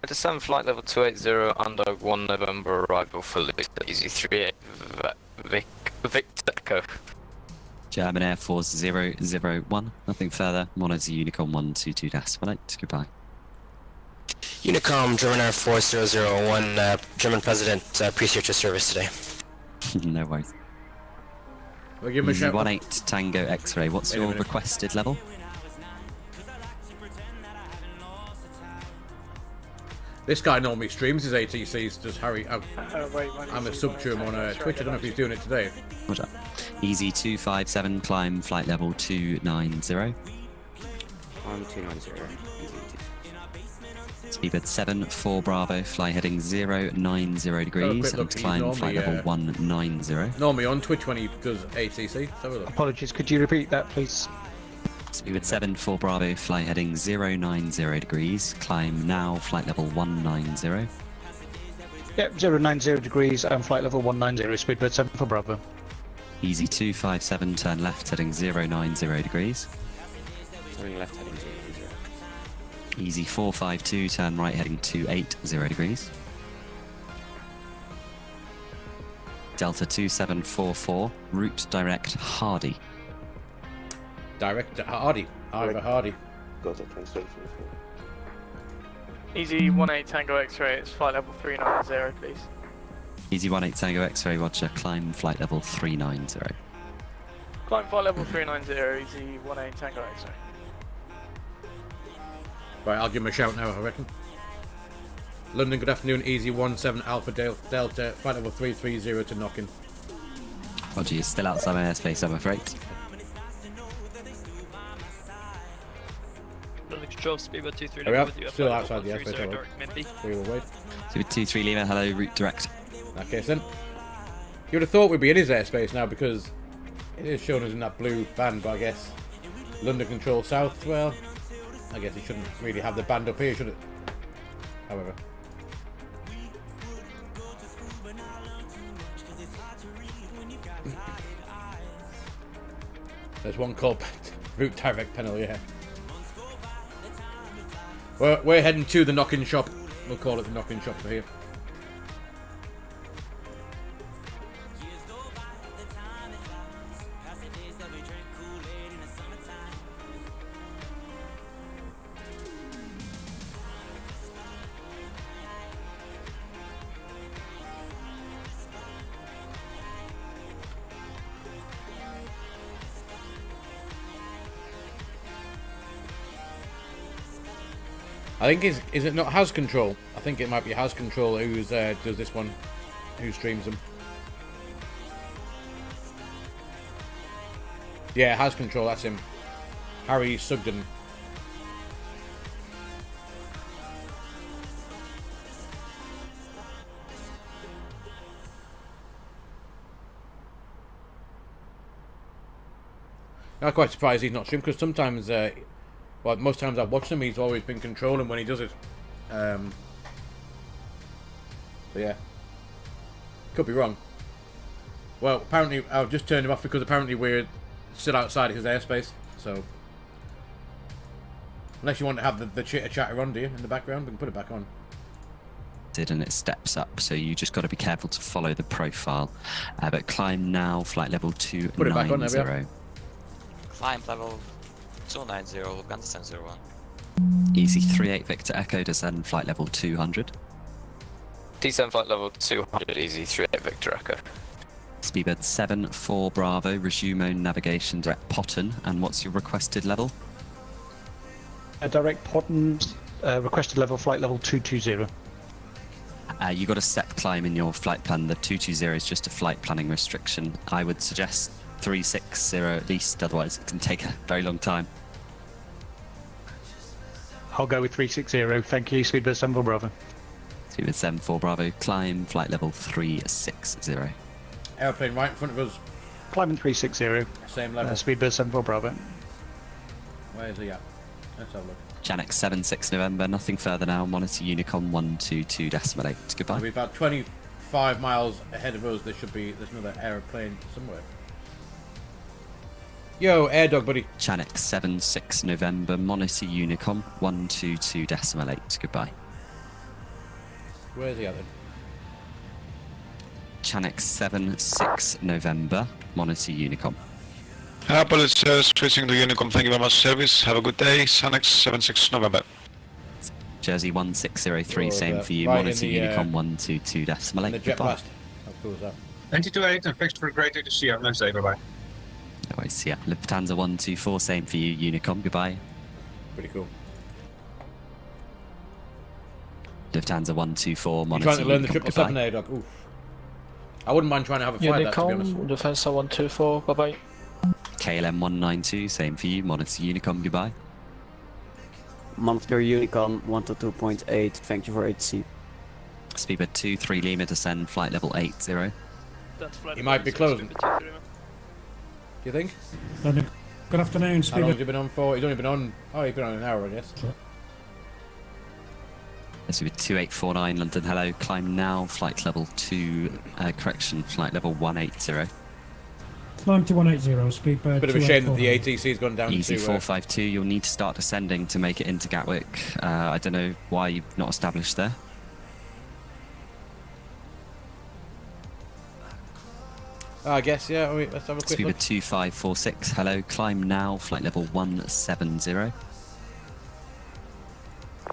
Descend flight level 280, Undug 1 November, arrival for Luton. Easy 38 Victor Echo. German Air Force 001, nothing further. Monitor Unicorn 122-18, goodbye. Unicom, German Air Force 001, German President, appreciate your service today. No worries. We'll give him a Easy shout. 18 Tango X-Ray, what's your requested level? This guy normally streams his ATCs, does Harry? I'm a sub to him on Twitch. I don't know if he's doing it today. Roger. Easy 257, climb flight level 290. On 290. Speedbird 7, 4 Bravo, fly heading 090 degrees and climb flight level 190. Normally on Twitch when he does ATC. Let's have a look. Apologies, could you repeat that, please? Speedbird 7, 4 Bravo, fly heading 090 degrees, climb now flight level 190. Yep, 090 degrees and flight level 190, Speedbird 7 for Bravo. Easy 257, turn left heading 090 degrees. Turning left heading 090. Easy 452, turn right heading 280 degrees. Delta 2744, route direct Hardy. Direct Hardy. Over Hardy. Go to translate. Easy 18 Tango X-Ray, it's flight level 390, please. Easy 18 Tango X-Ray, roger, climb flight level 390. Climb flight level 390, easy 18 Tango X-Ray. Right, I'll give him a shout now, I reckon. London, good afternoon. Easy 17 Alpha Delta, flight level 330 to Knockin. Roger, you're still outside my airspace, I'm afraid. London Control, Speedbird 23 Are we up? with you. Still outside the airspace, direct direct Mindy. We will wait. Speedbird 23 Lima, hello, route direct. In that case then. You would have thought we'd be in his airspace now because it is showing us in that blue band, but I guess London Control South, well, I guess it shouldn't really have the band up here, should it? However. There's one called route direct panel, yeah. We're heading to the knock-in shop. We'll call it the knock-in shop for here. I think is it not House Control? I think it might be House Control who's does this one, who streams them. Yeah, House Control, that's him. Harry Sugden. I'm quite surprised he's not streamed because sometimes. Well, most times I've watched him, he's always been controlling when he does it. So yeah, could be wrong. Well, apparently I've just turned him off because apparently we're still outside his airspace. So unless you want to have the chatter on, do you, in the background? We can put it back on. And it steps up, so you just got to be careful to follow the profile. But climb now, flight level 290. Put it back on there, yeah. Climb level 290, Afghanistan 01. Easy 38 Victor Echo, descend flight level 200. Descend flight level 200, easy 38 Victor Echo. Speedbird 74 Bravo, resume navigation direct Potton, and what's your requested level? Direct Potton, requested level, flight level 220. You got a set climb in your flight plan. The 220 is just a flight planning restriction. I would suggest 360 at least, otherwise it can take a very long time. I'll go with 360, thank you, Speedbird 74 Bravo. Speedbird 74 Bravo, climb flight level 360. Airplane right in front of us. Climbing 360. Same level. Speedbird 74 Bravo. Where is he at? Let's have a look. Janek 76 November, nothing further now. Monitor Unicom 122.8. Goodbye. We're about 25 miles ahead of us. There's another aeroplane somewhere. Yo, air dog, buddy. Janek 76 November, monitor Unicom 122.8. Goodbye. Where's he at then? Janek 76 November, monitor Unicom. Apologies, switching to Unicom. Thank you very much, service. Have a good day. Sanex 76 November. Jersey 1603, same for you. right Monitor in the, Unicom 122.8. The jet blast. How cool is that? 92.8 and thanks for a great day to see you. Have a nice day. Bye bye. Always, yeah. Lufthansa 124, same for you. Unicom, goodbye. Pretty cool. Lufthansa 124, You're monitor trying to learn the Unicom, 777 air dog. Oof. I wouldn't mind trying to have a flight that, to be honest. Unicom, Defensa 124, bye bye. KLM 192, same for you. Monitor Unicom, goodbye. Monitor Unicom 122.8, thank you for ATC. Speedbird 23 Lima, descend flight level 80. He might be closing. Do you think? Good afternoon, How long has he been on for? He's only been on... Oh, he's been on an hour, I guess. Speedbird 2849 London, hello. Climb now, flight level 2, flight level 180. Climb to 180, Speedbird. Bit of a shame that the ATC's gone down Easy to... 452, you'll need to start descending to make it into Gatwick. I don't know why you've not established there. I guess, yeah. Let's have a quick look. Speedbird 2546, hello. Climb now, flight level 170.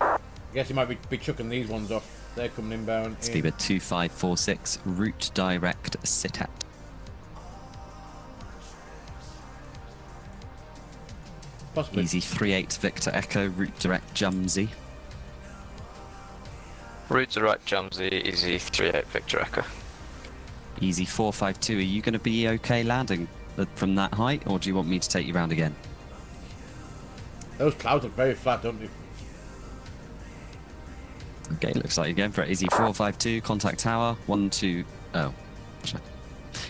I guess you might be chucking these ones off. They're coming inbound. Speedbird 2546, route direct sit at. Possibly. Easy 38 Victor Echo, route direct Jumsey. Route direct Jumsey, easy 38 Victor Echo. Easy 452, are you going to be okay landing from that height, or do you want me to take you round again? Those clouds look very flat, don't they? Okay, looks like you're going for it. Easy 452, contact tower, 12... Oh, sorry.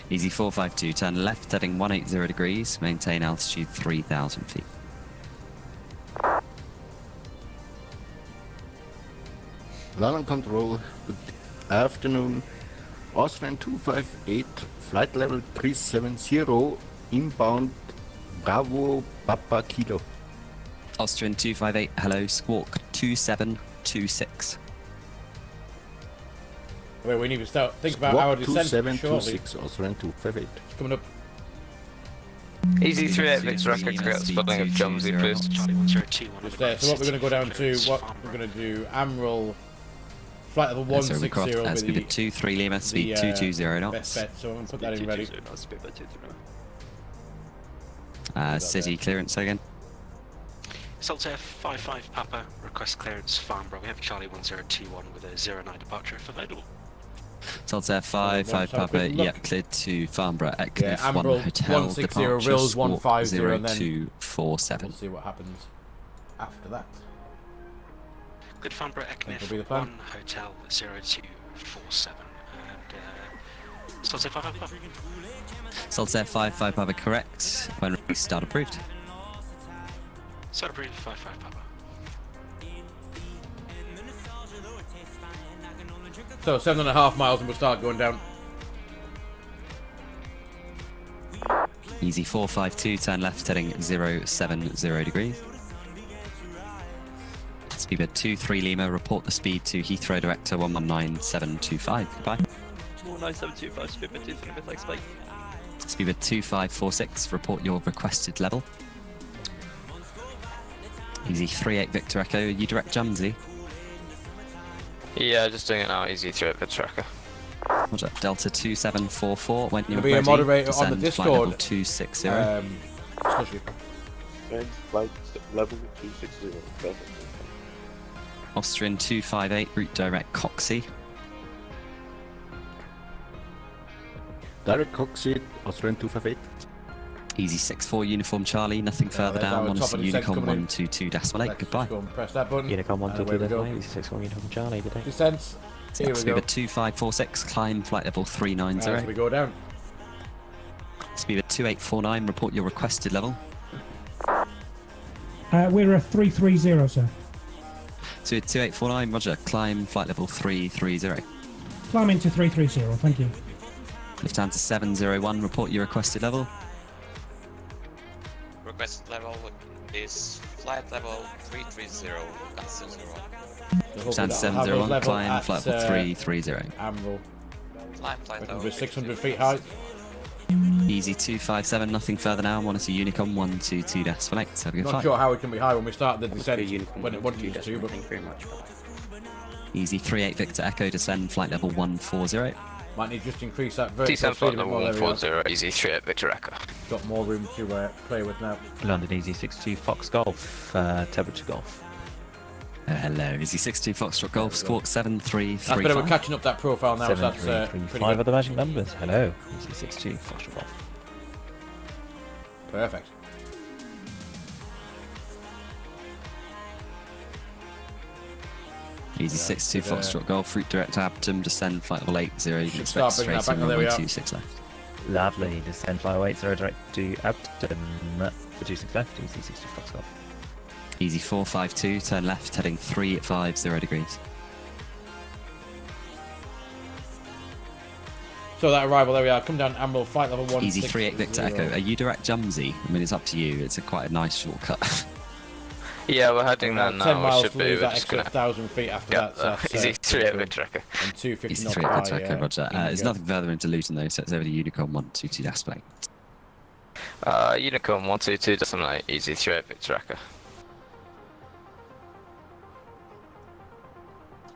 Easy 452, turn left, heading 180 degrees, maintain altitude 3,000 feet. London Control, good afternoon. Austrian 258, flight level 370, inbound Bravo Papa Kilo. Austrian 258, hello, squawk 2726. Wait, we need to start think about our descent shortly. 2726, Austrian 258. It's coming up. Easy 38 Victor Echo, correct spelling of Jumsey, please. Just there. So what we're going to go down to, we're going to do Admiral flight level 160 will be speed 23 Lima, speed 220 knots. Best bet, so I'm going to put that in ready. City clearance again. Saltair 55 Papa, request clearance Farnborough. We have Charlie 1021 with a 09 departure if available. Saltair 55 Papa, yeah, cleared to Farnborough, Ecknef 1 Hotel, 160, departure, Rills 150, and then 0247. We'll see what happens after that. Good Farnborough, Ecknef 1 Hotel 0247. And Saltair 55 Papa. Saltair 55 Papa, correct. When restart approved. Start approved 55 Papa. So 7.5 miles and we'll start going down. Easy 452, turn left, heading 070 degrees. Speedbird 23 Lima, report the speed to Heathrow Director 119725. Goodbye. 19725, Speedbird 23 Lima, thanks, bye. Speedbird 2546, report your requested level. Easy 38 Victor Echo, you direct Jumsy? Yeah, just doing it now. Easy 38 Victor Echo. Roger. Delta 2744, when you're be ready, a moderator on the descend Discord. flight level 260. Flight level 260. Perfect. Austrian 258, route direct Coxie. Direct Coxie, Austrian 258. Easy 64 Uniform Charlie, nothing further down. Want to see Unicom 122.8. Goodbye. Go and press that button. Unicom and away we go. 122.8, Easy 61 Uniform Charlie, today. Descents. Here we go. Speedbird 2546, climb flight level 390. As we go down. Speedbird 2849, report your requested level. We're a 330, sir. Speedbird 2849, roger, climb flight level 330. Climb into 330, thank you. Lufthansa 701, report your requested level. Requested level is flight level 330, constant 01. Lufthansa 701, climb flight level 330. Amble. Climb flight level. We're 600 feet high. Easy 257, nothing further now. Want to see Unicom 122.8. Have a good Not flight. sure how it can be high when we start the descent when it wanted to, but Thank you very much. Easy 38 Victor Echo, descend flight level 140. might need just to increase that vertical Descent speed flight a bit level more. There we go. 140, Easy 38 Victor Echo. Got more room to play with now. London Easy 62 Fox Golf, temperature Golf. Hello, Easy 62 Foxtrot Golf, squawk 7335. That's better, we're catching up that profile now, so that's pretty 7335 good. are the magic numbers. Hello, Easy 62 Foxtrot Golf. Perfect. Easy 62 Foxtrot Golf, route direct Addon, descend flight level 80. You can start expect bringing that straight back. in There we runway are. 26 left. Lovely, descend flight 80 direct to Addon for 26 left, Easy 60 Fox Golf. Easy 452, turn left, heading 350 degrees. So that arrival, there we are. Come down Admiral, flight level 1. Easy 38 Victor Echo. Are you direct Jumsy? I mean, it's up to you. It's quite a nice shortcut. Yeah, we're heading there now. 10 We miles should to be. lose We're that just extra gonna 1,000 feet after get that. So that's, Easy 38 Victor Echo. And 250 Easy knots 38 Victor by, Echo, roger. There's Indigo. nothing further into Luton though, so it's over to Unicom 122.8. Unicom 122.8, Easy 38 Victor Echo.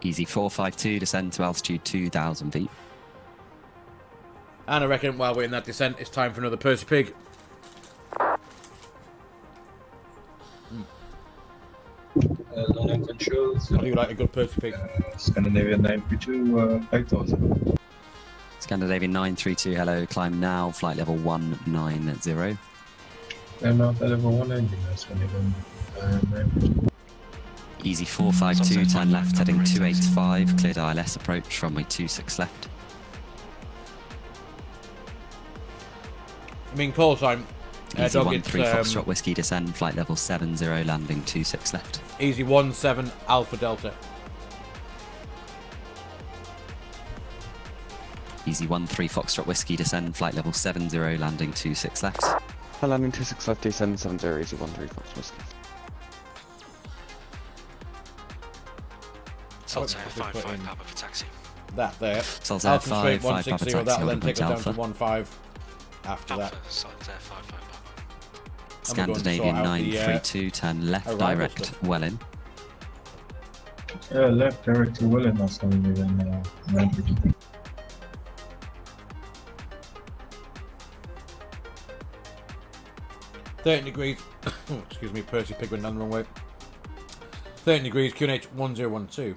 Easy 452, descend to altitude 2,000 feet. And I reckon while we're in that descent, it's time for another Percy Pig. London Controls. How do you like a good Percy Pig? Scandinavian 932, 5000. Scandinavian 932, hello, climb now, flight level 190. I'm not at level 190, that's when you Easy 452, turn left, heading 285, cleared ILS approach, runway 26 left. I mean, call time. Easy Dog, 13 it's, Foxtrot Whiskey, descend, flight level 70, landing 26 left. Easy 17 Alpha Delta. Easy 13 Foxtrot Whiskey, descend, flight level 70, landing 26 left. Landing 26 left, descend 70, Easy 13 Fox Whiskey. Saltair 55 Papa for taxi. That there. Saltair Alpha straight 5 Papa 160, taxi, that'll then take us down Alpha. to 15 after that. Saltair 55 Papa. Scandinavian 932, turn left, arrival direct, stuff. Welling. left direct to Willen or Scandinavian 932. .30 excuse me, Percy Pig went down the wrong way. 30 degrees, QNH 1012.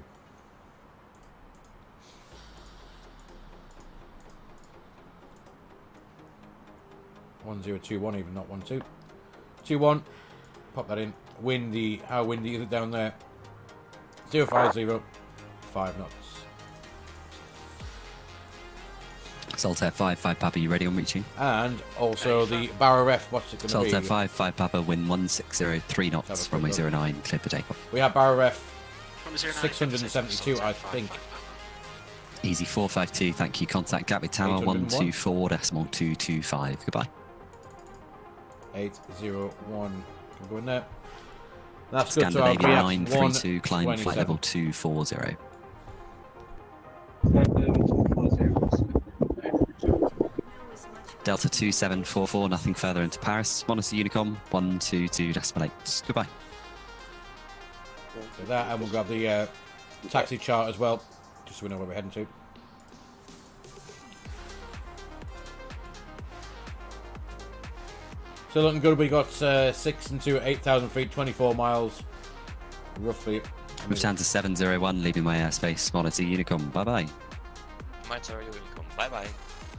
.1021 even, not 12. 21. Pop that in. Windy. How windy is it down there? 050. 5 knots. Saltair 5 Papa, you ready on reaching? And also the Barrow Ref, what's it going to be? Saltair 5 Papa, wind 160, 3 knots, runway 09, clear for takeoff. We have Barrow Ref 672, I think. Easy 452, thank you. Contact Gatwick Tower 124.225. Goodbye. 801. Can go in there. That's good. Scandinavian 932, climb flight level 240. Delta 2744, nothing further into Paris. Monitor Unicom 122.8. Goodbye. So that, and we'll grab the taxi chart as well, just so we know where we're heading to. So looking good. We got 6 and 2 at 8,000 feet, 24 miles, roughly. Move down to 701, leaving my airspace. Monitor Unicom. Bye bye. Monitor Unicom. Bye bye.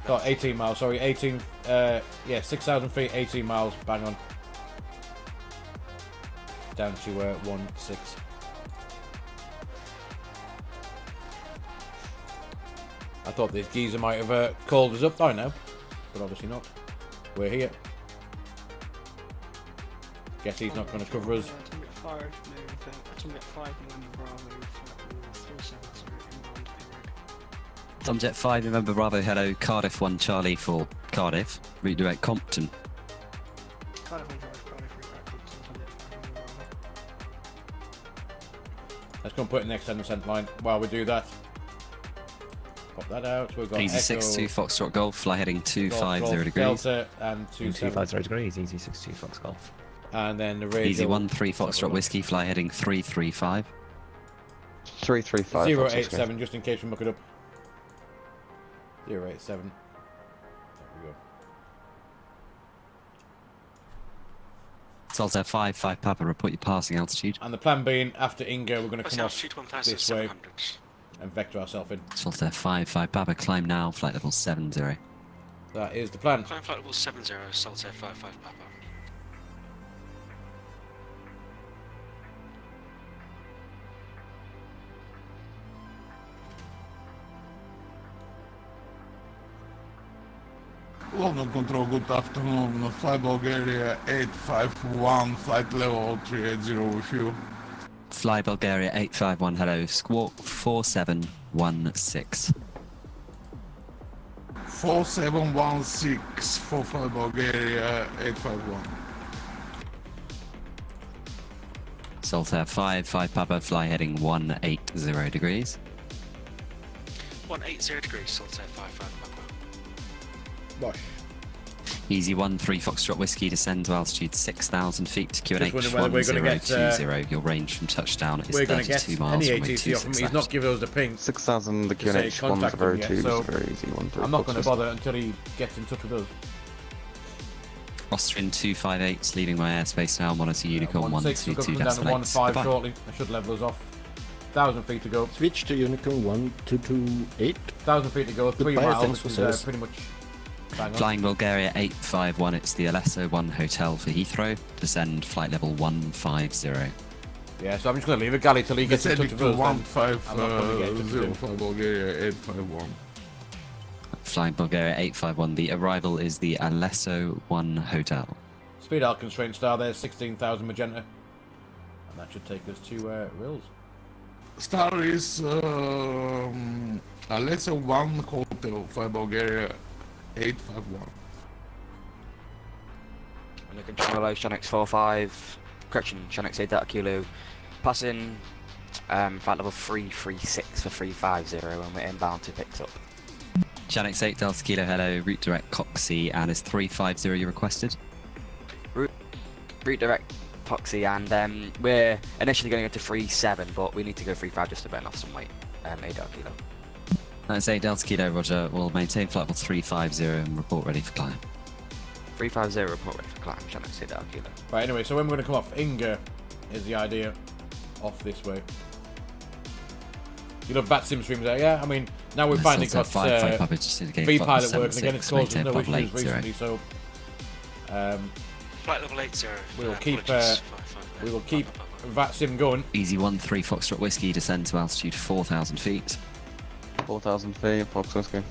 Got 18 miles. Sorry, 18. Yeah, 6,000 feet, 18 miles. Bang on. Down to 1.6. I thought this geezer might have called us up by now, but obviously not. We're here. Guess he's not going to cover us. Tomjet 5, November Bravo, hello. Cardiff 1 Charlie for Cardiff. Redirect Compton. Let's go and put it next 10% line while we do that. Pop that out. We've got Easy Echo, 62 Foxtrot Golf, fly heading 250 degrees. Delta and 250 degrees, Easy 62 Fox Golf. And then the radio. Easy 13 Foxtrot Whiskey, fly heading 335. 335. 087, just in case we muck it up. 087. There we go. Saltair 5 Papa, report your passing altitude. And the plan being, after Inga, we're going to come off altitude this way and vector ourselves in. Saltair 5 Papa, climb now, flight level 70. That is the plan. Climb flight level 70, Saltair 5 Papa. London Control, good afternoon. Fly Bulgaria 851, flight level 380 with you. Fly Bulgaria 851, hello. Squawk 4716. 4716 for Fly Bulgaria 851. Saltair 5 Papa, fly heading 180 degrees. 180 degrees, Saltair 5 Papa. Bosh. Easy 13 Foxtrot Whiskey, descend to altitude 6,000 feet. QNH Just wondering whether we're going to get, your range from touchdown is we're going to 32 get miles. any ATC off him. He's not giving us a ping. 6,000, the QNH 102 so is very easy. I'm not going to bother until he gets in touch with us. Austrian 258, leaving my airspace now. Monitor Unicorn 122 down to 1.5 shortly. I should level us off. 1,000 feet to go. Switch to Unicorn 1228. 1,000 feet to go. 3 miles, which is pretty much. Flying Bulgaria 851, it's the Alesso 1 Hotel for Heathrow. Descend flight level 150. Yeah, so I'm just going to leave a galley till he gets in touch with us. 150 Fly Bulgaria 851. Flying Bulgaria 851, the arrival is the Alesso 1 Hotel. Speed out constraint star there, 16,000 magenta. And that should take us to Rills. Star is Alesso 1 Hotel, Fly Bulgaria 851. Under control, Shanix 45, correction, Shanix 8 Delta Kilo, passing flight level 336 for 350, and we're inbound to picked up. Shanix 8 Delta Kilo, hello, route direct Coxie, and is 350 you requested? Route direct Coxie, and we're initially going to go to 37, but we need to go 35 just to burn off some weight, 8 Delta Kilo. That's 8 Delta Kilo, roger. We'll maintain flight level 350 and report ready for climb. 350, report ready for climb, Shanix 8 Delta Kilo. Right, anyway, so when we're going to come off, Inga is the idea. Off this way. You love VATSIM streams there, yeah? I mean, now we've finally got V-Pilot working again. It's caused us no issues recently, so... Flight level 80. We will keep VATSIM going. Easy 13 Foxtrot Whiskey, descend to altitude 4,000 feet. 4,000 feet, Fox Whiskey.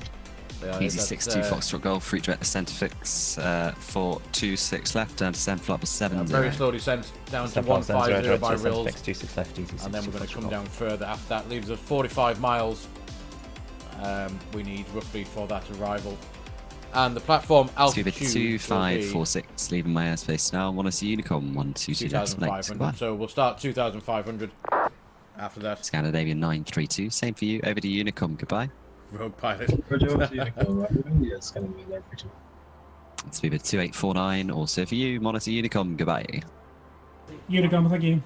Yeah, Easy 62 Foxtrot Golf, route direct descent to fix 426 left, down descent flight level 70. Very slow descent down to 150 by Rills. 26 left, easy And then we're going to come down further after that. Leaves us 45 miles. we need roughly for that arrival. And the platform altitude Scuba 2546, leaving my airspace now. Want to see Unicom 122 2,500. So we'll start 2,500 after that. Scandinavian 932, same for you. Over to Unicom, goodbye. Rogue pilot. Yes, going to be 932. Scuba 2849, also for you. Monitor Unicom, goodbye. Unicom, thank you.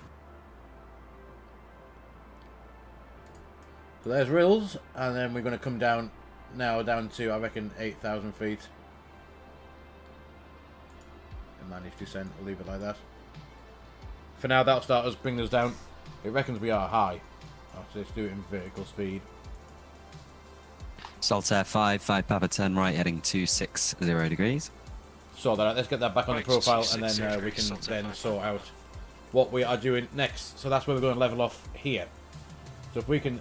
So there's Rills, and then we're going to come down now down to, I reckon, 8,000 feet. A managed descent, we'll leave it like that. For now, that'll start us, bring us down. It reckons we are high. So let's do it in vertical speed. Saltair 5 Papa 10 right, heading 260 degrees. Sort that out. Let's get that back on the profile, and then we can then sort out what we are doing next. So that's where we're going to level off here. So if we can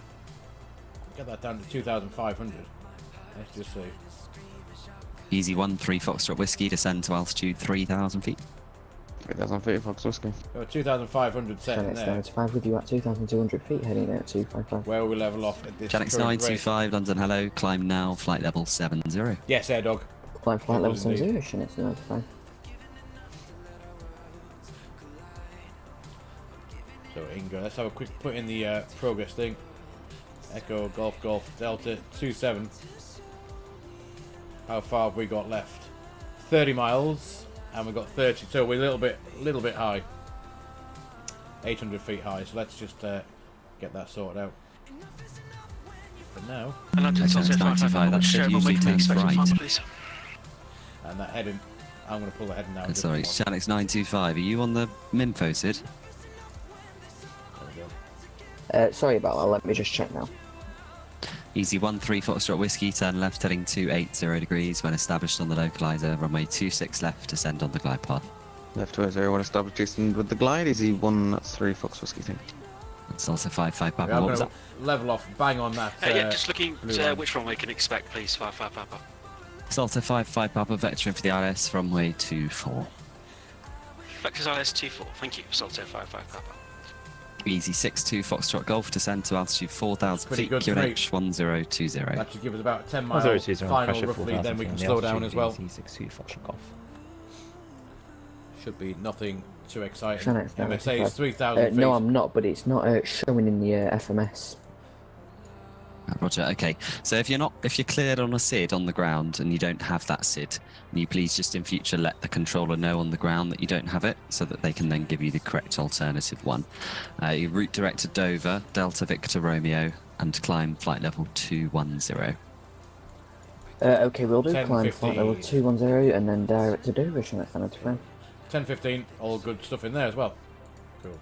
get that down to 2,500. Let's just see. Easy 1-3 Foxtrot Whiskey, descend to altitude 3,000 feet. 3,000 feet, Fox Whiskey. 2,500 set in there. 95 with you at 2,200 feet, heading out 255. Where will we level off at this Janix 925, London, hello. Climb now, flight level 70. Yes, Air Dog. Climb flight level 70, Janix 95. So Ingo, let's have a quick put in the progress thing. Echo, Golf, Golf, Delta, 27. How far have we got left? 30 miles, and we've got 30, so we're a little bit high. 800 feet high, so let's just get that sorted out. For now. And I'm just 95, that should usually turns right. And that heading, I'm going to pull the heading now. Sorry, Janix 925, are you on the Minfo Sid? Sorry about that, let me just check now. Easy 1-3 Foxtrot Whiskey, turn left heading 280 degrees. When established on the localizer, runway 26 left, descend on the glide path. Left 280, when established, descend with the glide. Easy 1-3 Fox Whiskey, thank you. That's also 5-5 Papa. I'm What was going that? to level off, bang on that. Yeah, just looking at which runway we can expect, please. 5 Papa. Salta 5-5 Papa, vectoring for the ILS, runway 24. Vectors ILS 24, thank you. Saltair 5 Papa. Easy 6-2 Foxtrot Golf, descend to altitude 4,000 Pretty feet, good QNH 1020. That should give us about 10 miles 1020, final pressure roughly, 4,000 then we feet can on the slow down altitude, as well. Easy 6-2 Foxtrot Golf. Should be nothing too exciting. Janix MSA is 3,000 feet. No, I'm not, but it's not showing in the FMS. Roger, okay. So if you're cleared on a SID on the ground and you don't have that SID, can you please just in future let the controller know on the ground that you don't have it, so that they can then give you the correct alternative one. Your route direct to Dover, Delta Victor Romeo, and climb flight level 210. Okay, we'll do 10, climb 15. flight level 210 and then direct to Dover, Janix 95. 10-15, all good stuff in there as well. Cool.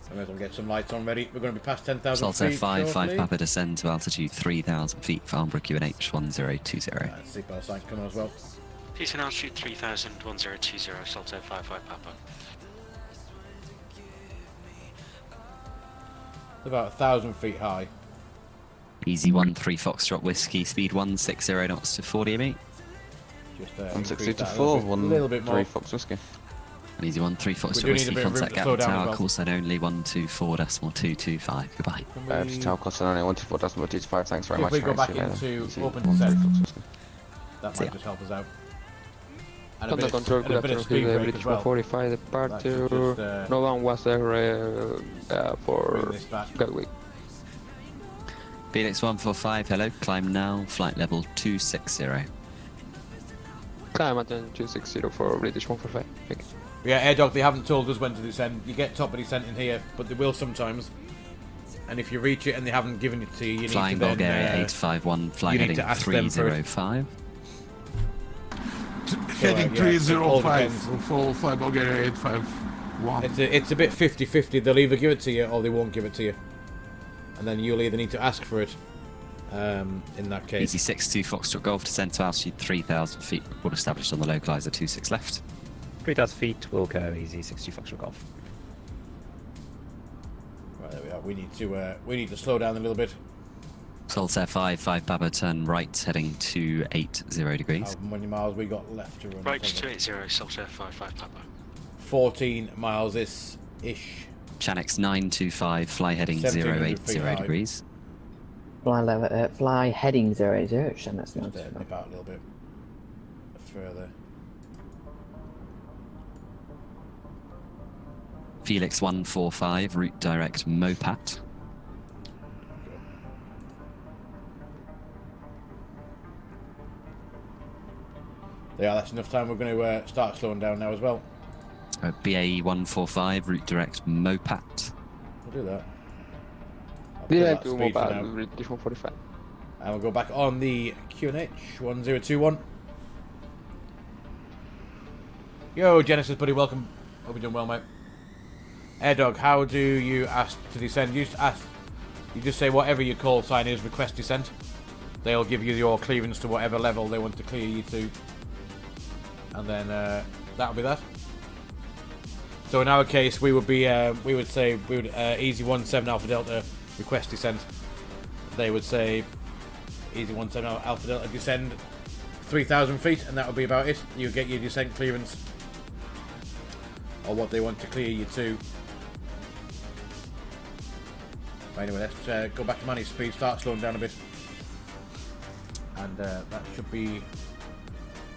I may as well get some lights on ready. We're going to be past 10,000 Saltair feet 5 Papa, descend to altitude 3,000 feet, Farnborough QNH 1020. Seatbelt sign coming as well. Peace and altitude 3000, 1020, Saltair 5 Papa. About 1,000 feet high. Easy 1-3 Foxtrot Whiskey, speed 160 knots to 40 ME. Just 160 to increase that 4, a little bit more. 1-3 Fox Whiskey. And easy 1-3 We Foxtrot do need a Whiskey, bit of room contact to slow gap down as tower, well. call sign only 124.225, goodbye. Just tower cost only 124.225, thanks very If much. we go back into open descent, that might just help us out. And a bit of speed break as well. 45 departure. Just, No one was there for bring this back. Gatwick. Phoenix 145, hello, climb now, flight level 260. Climb at 260 for British 145. Thank you. Yeah, Air Dog, they haven't told us when to descend. You get top of descent in here, but they will sometimes. And if you reach it and they haven't given it to you, you Flying need to Bulgaria then, 851, flight you need heading to ask them for it. 305. Heading yeah, it all 305 depends. for Fly Bulgaria 851. It's a bit 50-50. They'll either give it to you or they won't give it to you. And then you'll either need to ask for it in that case. Easy 6-2 Foxtrot Golf, descend to altitude 3,000 feet, report established on the localizer 26 left. 3,000 feet will go easy 6-2 Foxtrot Golf. Right, there we are. We need to slow down a little bit. Saltair 5 Papa, turn right, heading 280 degrees. How many miles we got left to run? Right, 280, Saltair 5 Papa. 14 miles ish. Chanex 925, fly heading 1700 feet 080 high. degrees. Fly heading 080, and that's not Nip out a little bit further. Felix 145, route direct Mopat. Yeah, that's enough time. We're going to start slowing down now as well. BAE 145, route direct Mopat. We'll do that. Yeah, that to speed for now. Mopat, British 145. And we'll go back on the QNH 1021. Yo, Genesis buddy, welcome. Hope you're doing well, mate. AirDog, how do you ask to descend? You just say whatever your call sign is, request descent. They'll give you your clearance to whatever level they want to clear you to. And then that'll be that. So in our case, we would say Easy 17 Alpha Delta request descent. They would say Easy 17 Alpha Delta descend 3,000 feet, and that would be about it. You get your descent clearance, or what they want to clear you to. But anyway, let's go back to manage speed, start slowing down a bit, and that should be.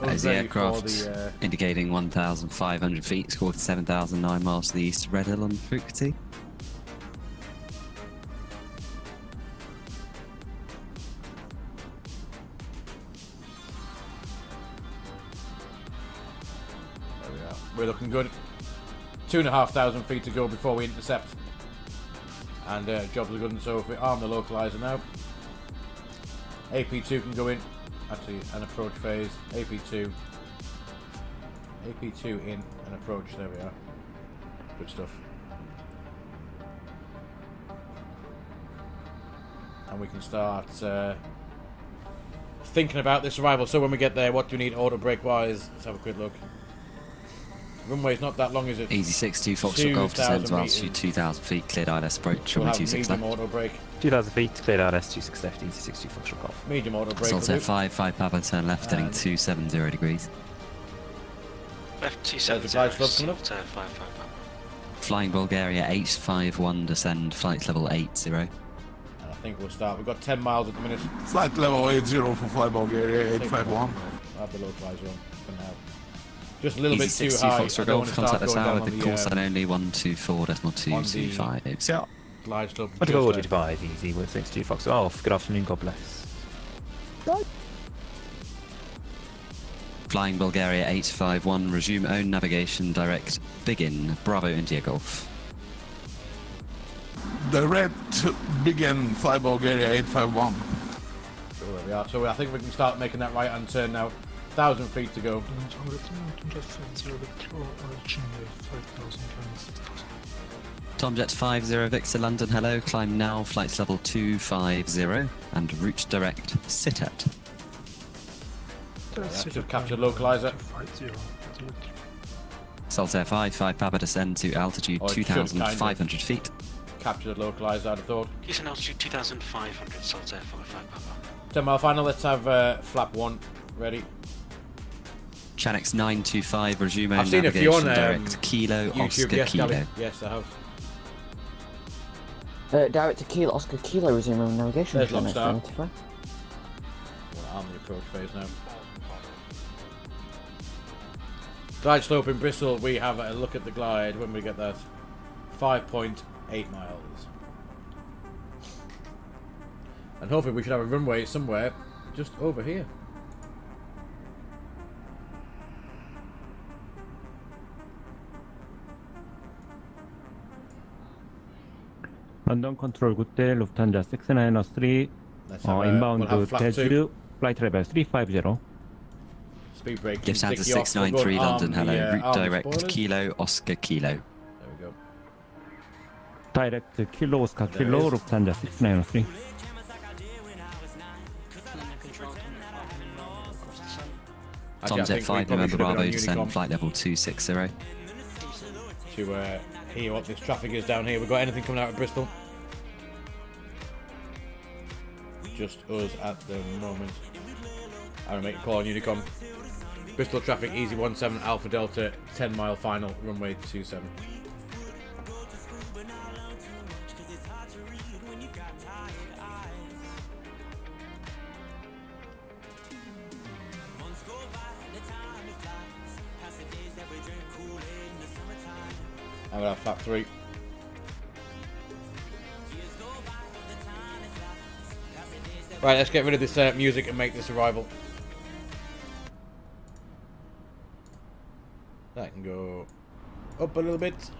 As the aircraft indicating 1,500 feet, scored 7,009 miles to the east of Red Hill on frequency. There we are. We're looking good. 2,500 feet to go before we intercept. And jobs are good, and so if we arm the localizer now, AP2 can go in. Actually, an approach phase, AP2 in an approach, there we are. Good stuff. And we can start thinking about this arrival. So when we get there, what do we need auto brake wise? Let's have a quick look. Runway's not that long, is it? Easy 62 Foxtrot Golf descends to altitude 2,000 feet, cleared ILS approach, runway 26 left. Medium auto brake. 2,000 feet, cleared ILS 26 left, Easy 62 Foxtrot Golf. Medium auto brake. Saltair 5 Papa, turn left, heading 270 degrees. Left 270, Saltair 5 Papa. Flying Bulgaria 851, descend, flight level 80. And I think we'll start. We've got 10 miles at the minute. Flight level 80 for Fly Bulgaria 851. I'll have the localizer on for now. Just a little bit Easy too 60 high. Foxtrot Golf, contact us now with the call sign only 124.225. Yeah. Glide slope. Let's go 125, Easy 162 Foxtrot Golf. Good afternoon, God bless. Flying Bulgaria 851, resume own navigation, direct, begin, Bravo India Golf. Direct begin Fly Bulgaria 851. So there we are. So I think we can start making that right hand turn now. 1,000 feet to go. Tomjet 50 Victor London, hello, climb now, flight level 250, and route direct, sit at. Should capture localizer. Saltair 5 Papa, descend to altitude 2,500 feet. Capture the localizer, I'd have thought. He's an altitude 2,500, Saltair 5 Papa. 10 mile final, let's have flap 1 ready. Chanex 925, resume own I've seen a few navigation, on direct, Kilo, YouTube, Oscar, yes, Kilo. Gabby. Yes, I have. Direct to Kilo, Oscar Kilo, resume on navigation. There's long start. 95. We'll arm the approach phase now. Glide slope in Bristol, we have a look at the glide when we get that. 5.8 miles. And hopefully we should have a runway somewhere just over here. London control, good day, Lufthansa 693, inbound to Jeju, flight level 350. Speed brake. Lufthansa 693 London, hello, route direct, Kilo, Oscar, Kilo. There we go. Direct to Kilo, Oscar, Kilo, Lufthansa 693. Tomjet 5 November Bravo, descend, flight level 260. To hear what this traffic is down here. We've got anything coming out of Bristol? Just us at the moment. I'm gonna make a call on Unicom. Bristol traffic, Easy 17 Alpha Delta, 10 mile final, runway 27. I'm gonna have flap 3. Right, let's get rid of this music and make this arrival. That can go up a little bit.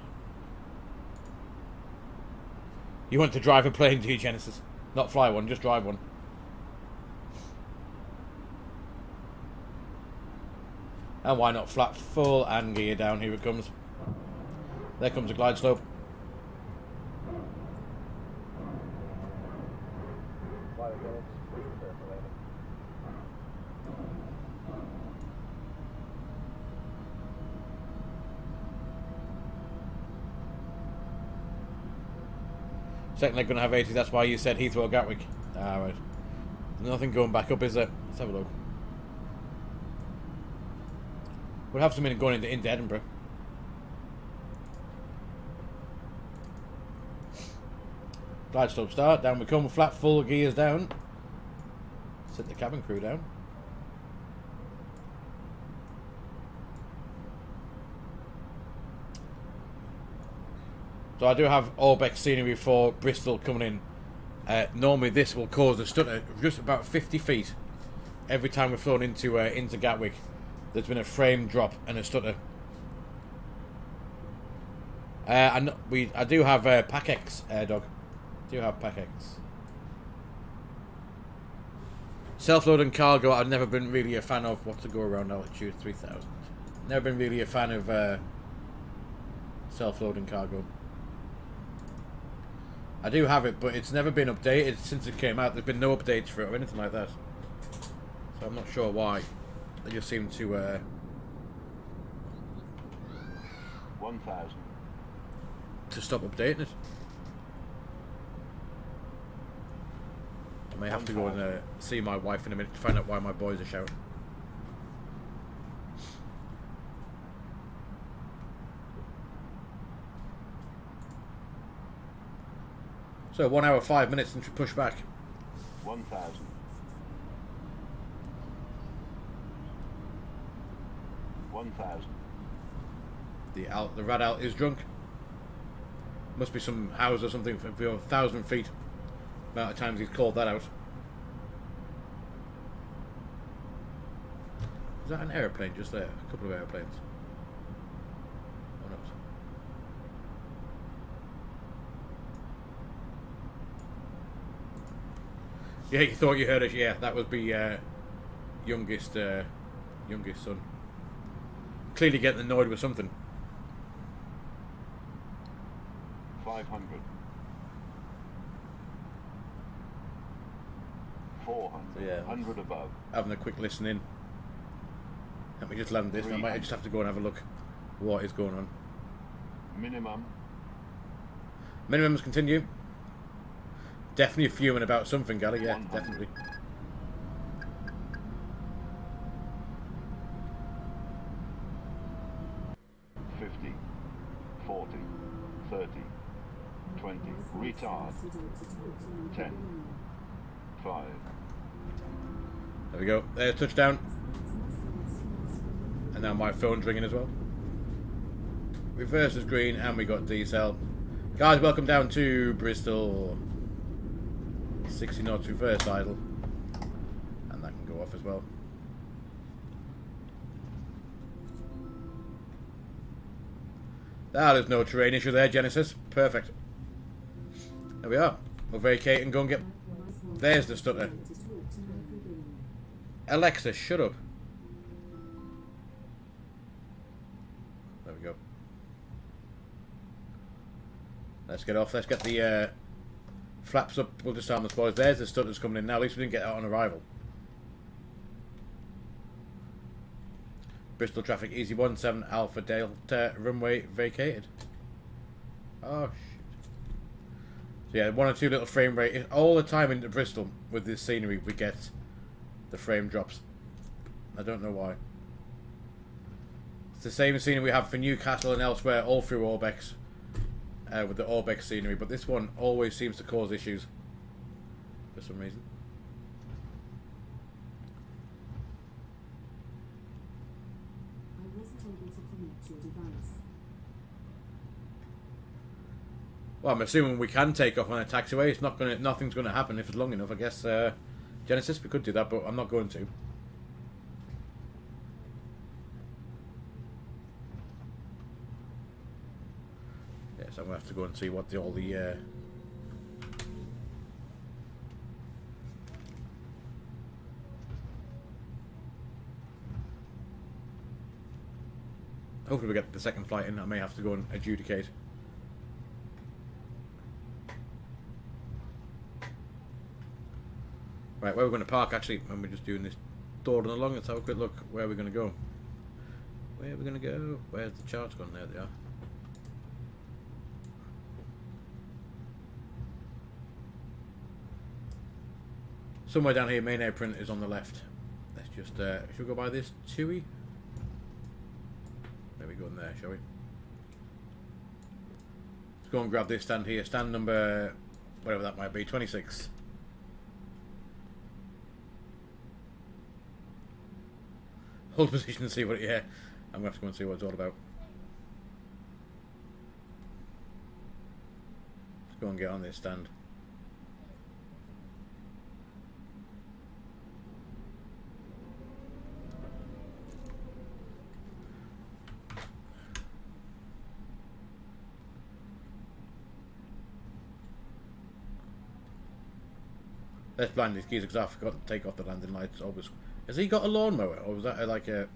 You want to drive a plane, do you, Genesis? Not fly one, just drive one. And why not flap full and gear down? Here it comes. There comes a glide slope. Second leg going to have 80, that's why you said Heathrow or Gatwick. Ah, right. There's nothing going back up, is there? Let's have a look. We'll have something going into Edinburgh. Glide slope start, down we come, flat full gears down. Set the cabin crew down. So I do have ORBX scenery for Bristol coming in. Normally this will cause a stutter of just about 50 feet every time we've flown into Gatwick. There's been a frame drop and a stutter. I do have PAC-X, Dog. I do have PAC-X. Self-loading cargo, I've never been really a fan of. What to go around altitude 3000. Never been really a fan of self-loading cargo. I do have it, but it's never been updated since it came out. There's been no updates for it or anything like that. So I'm not sure why. They just seem to 1000. To stop updating it. I may have to go and see my wife in a minute to find out why my boys are shouting. So 1 hour 5 minutes since we push back. 1000. 1000. The rad alt is drunk. Must be some house or something for 1,000 feet. Amount of times he's called that out. Is that an aeroplane just there? A couple of airplanes. Or not? Yeah, you thought you heard us. Yeah, that would be youngest son. Clearly getting annoyed with something. 500. 400. So yeah, 100 above. Having a quick listen in. Let me just land this. I might just have to go and have a look what is going on. Minimum. Minimums continue. Definitely fuming about something, Gally. Yeah, 100. definitely. Retard. 10. 5. There we go. There's touchdown. And now my phone's ringing as well. Reverse is green and we got decel. Guys, welcome down to Bristol. 60 knots reverse idle. And that can go off as well. There's no terrain issue there, Genesis. Perfect. There we are. We'll vacate and go and get... There's the stutter. Alexa, shut up. There we go. Let's get off. Let's get the flaps up. We'll disarm the spoilers. There's the stutters coming in now. At least we didn't get out on arrival. Bristol traffic, easy 17 Alpha Delta, runway vacated. Oh, shit. So yeah, 1 or 2 little frame rate. All the time into Bristol with this scenery, we get the frame drops. I don't know why. It's the same scenery we have for Newcastle and elsewhere, all through ORBX. with the ORBX scenery, but this one always seems to cause issues for some reason. Well, I'm assuming we can take off on a taxiway. It's not gonna, nothing's gonna happen if it's long enough. I guess Genesis, we could do that, but I'm not going to. Yes, I'm gonna have to go and see what all the hopefully we get the second flight in. I may have to go and adjudicate. Right, where we're going to park actually, when we're just doing this dawdling along, let's have a quick look where we're going to go. Where are we going to go? Where's the charts gone? There they are. Somewhere down here, main apron is on the left. Let's just, should we go by this TUI? Maybe go in there, shall we? Let's go and grab this stand here, stand number, whatever that might be, 26. Hold position and see what I'm gonna have to go and see what it's all about. Let's go and get on this stand. Let's blind these geezers because I forgot to take off the landing lights. Always. Has he got a lawnmower, or was that like a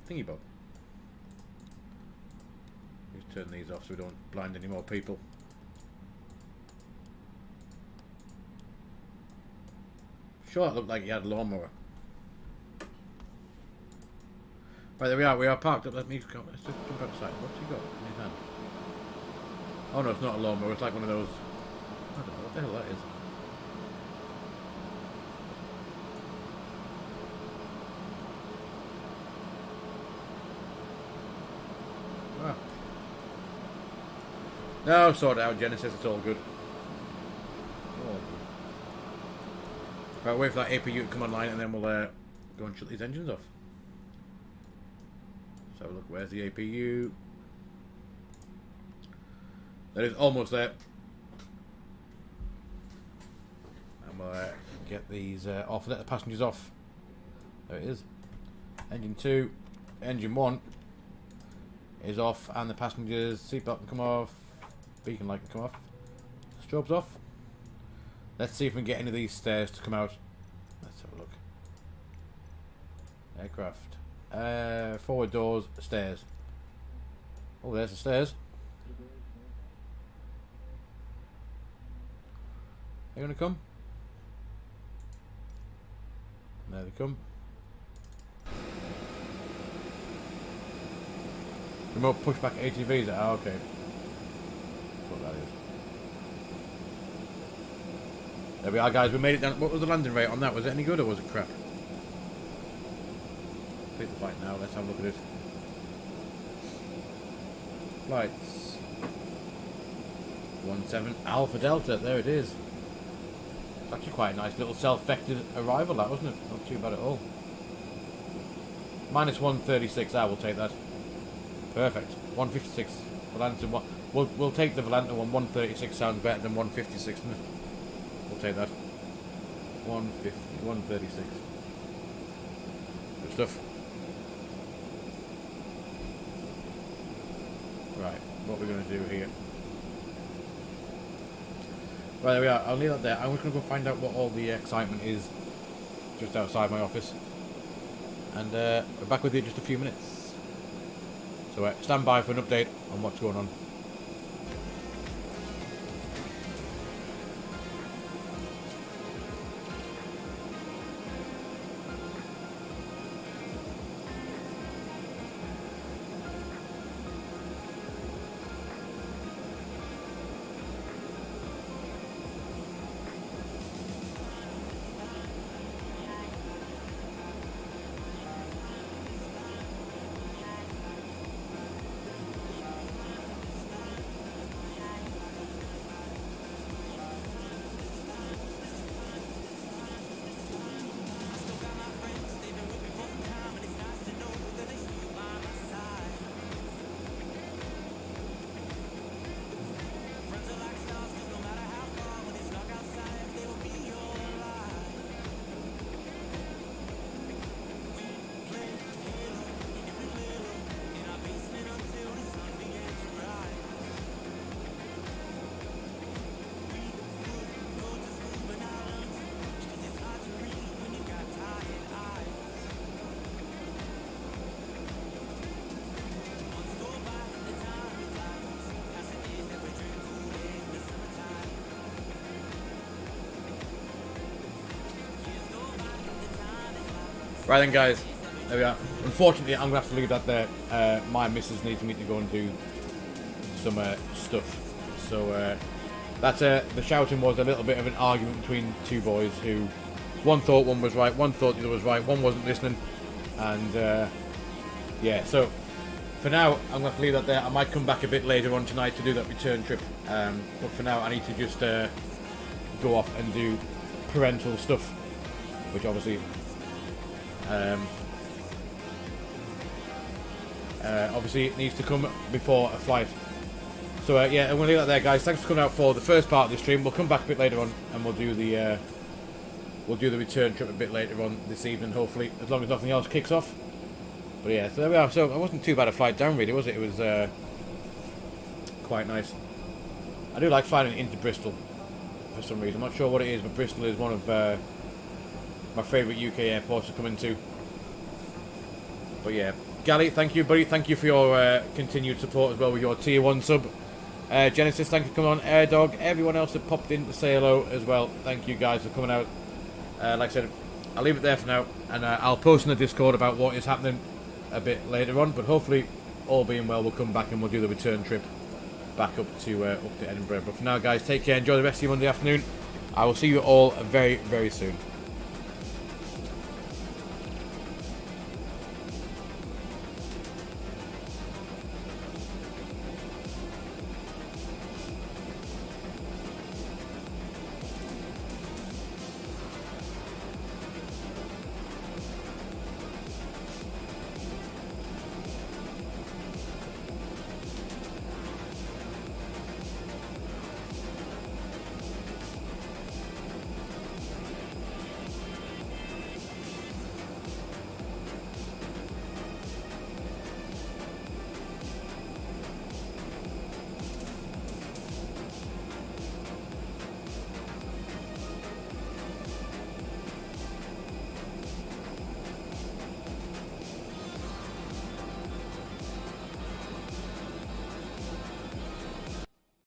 thingy bob? Just turn these off so we don't blind any more people. Sure, it looked like he had a lawnmower. Right, there we are. We are parked up. Let's just jump outside. What's he got in his hand? Oh no, it's not a lawnmower. It's like one of those. I don't know what the hell that is. No, sort it out, Genesis. It's all good. All good. Right, wait for that APU to come online, and then we'll go and shut these engines off. Let's have a look. Where's the APU? That is almost there. And we'll get these off. Let the passengers off. There it is. Engine 2, engine 1 is off, and the passengers' seatbelt can come off. Beacon light can come off. Strobes off. Let's see if we can get any of these stairs to come out. Let's have a look. Aircraft. Forward doors, stairs. Oh, there's the stairs. They're going to come. There they come. Remote pushback ATVs. Ah, okay. What that is. There we are, guys. We made it down. What was the landing rate on that? Was it any good or was it crap? Complete the flight now. Let's have a look at it. Flights. 17 Alpha Delta. There it is. It's actually quite a nice little self-vectored arrival, that wasn't it? Not too bad at all. Minus 136. I will take that. Perfect. 156. Volanta. We'll take the Volanta one. 136 sounds better than 156, doesn't it? We'll take that. 150, 136. Good stuff. Right, what we're going to do here. Right, there we are. I'll leave that there. I'm just going to go find out what all the excitement is just outside my office. And we're back with you in just a few minutes. So stand by for an update on what's going on. Right then, guys. There we are. Unfortunately, I'm going to have to leave that there. My missus needs me to go and do some stuff. So, the shouting was a little bit of an argument between two boys who... One thought one was right, one thought the other was right, one wasn't listening. And, yeah, so... For now, I'm going to have to leave that there. I might come back a bit later on tonight to do that return trip. But for now, I need to just go off and do parental stuff. Which obviously... obviously it needs to come before a flight. So yeah, I'm going to leave that there, guys. Thanks for coming out for the first part of the stream. We'll come back a bit later on and we'll do the return trip a bit later on this evening, hopefully, as long as nothing else kicks off. But yeah, so there we are. So it wasn't too bad a flight down, really, was it? It was quite nice. I do like flying into Bristol for some reason. I'm not sure what it is, but Bristol is one of my favourite UK airports to come into. But yeah, Gally, thank you, buddy. Thank you for your continued support as well with your tier 1 sub. Genesis, thank you for coming on. Airdog, everyone else that popped in to say hello as well. Thank you guys for coming out. Like I said, I'll leave it there for now, and I'll post in the Discord about what is happening a bit later on. But hopefully, all being well, we'll come back and we'll do the return trip back up to Edinburgh. But for now, guys, take care. Enjoy the rest of your Monday afternoon. I will see you all very, very soon.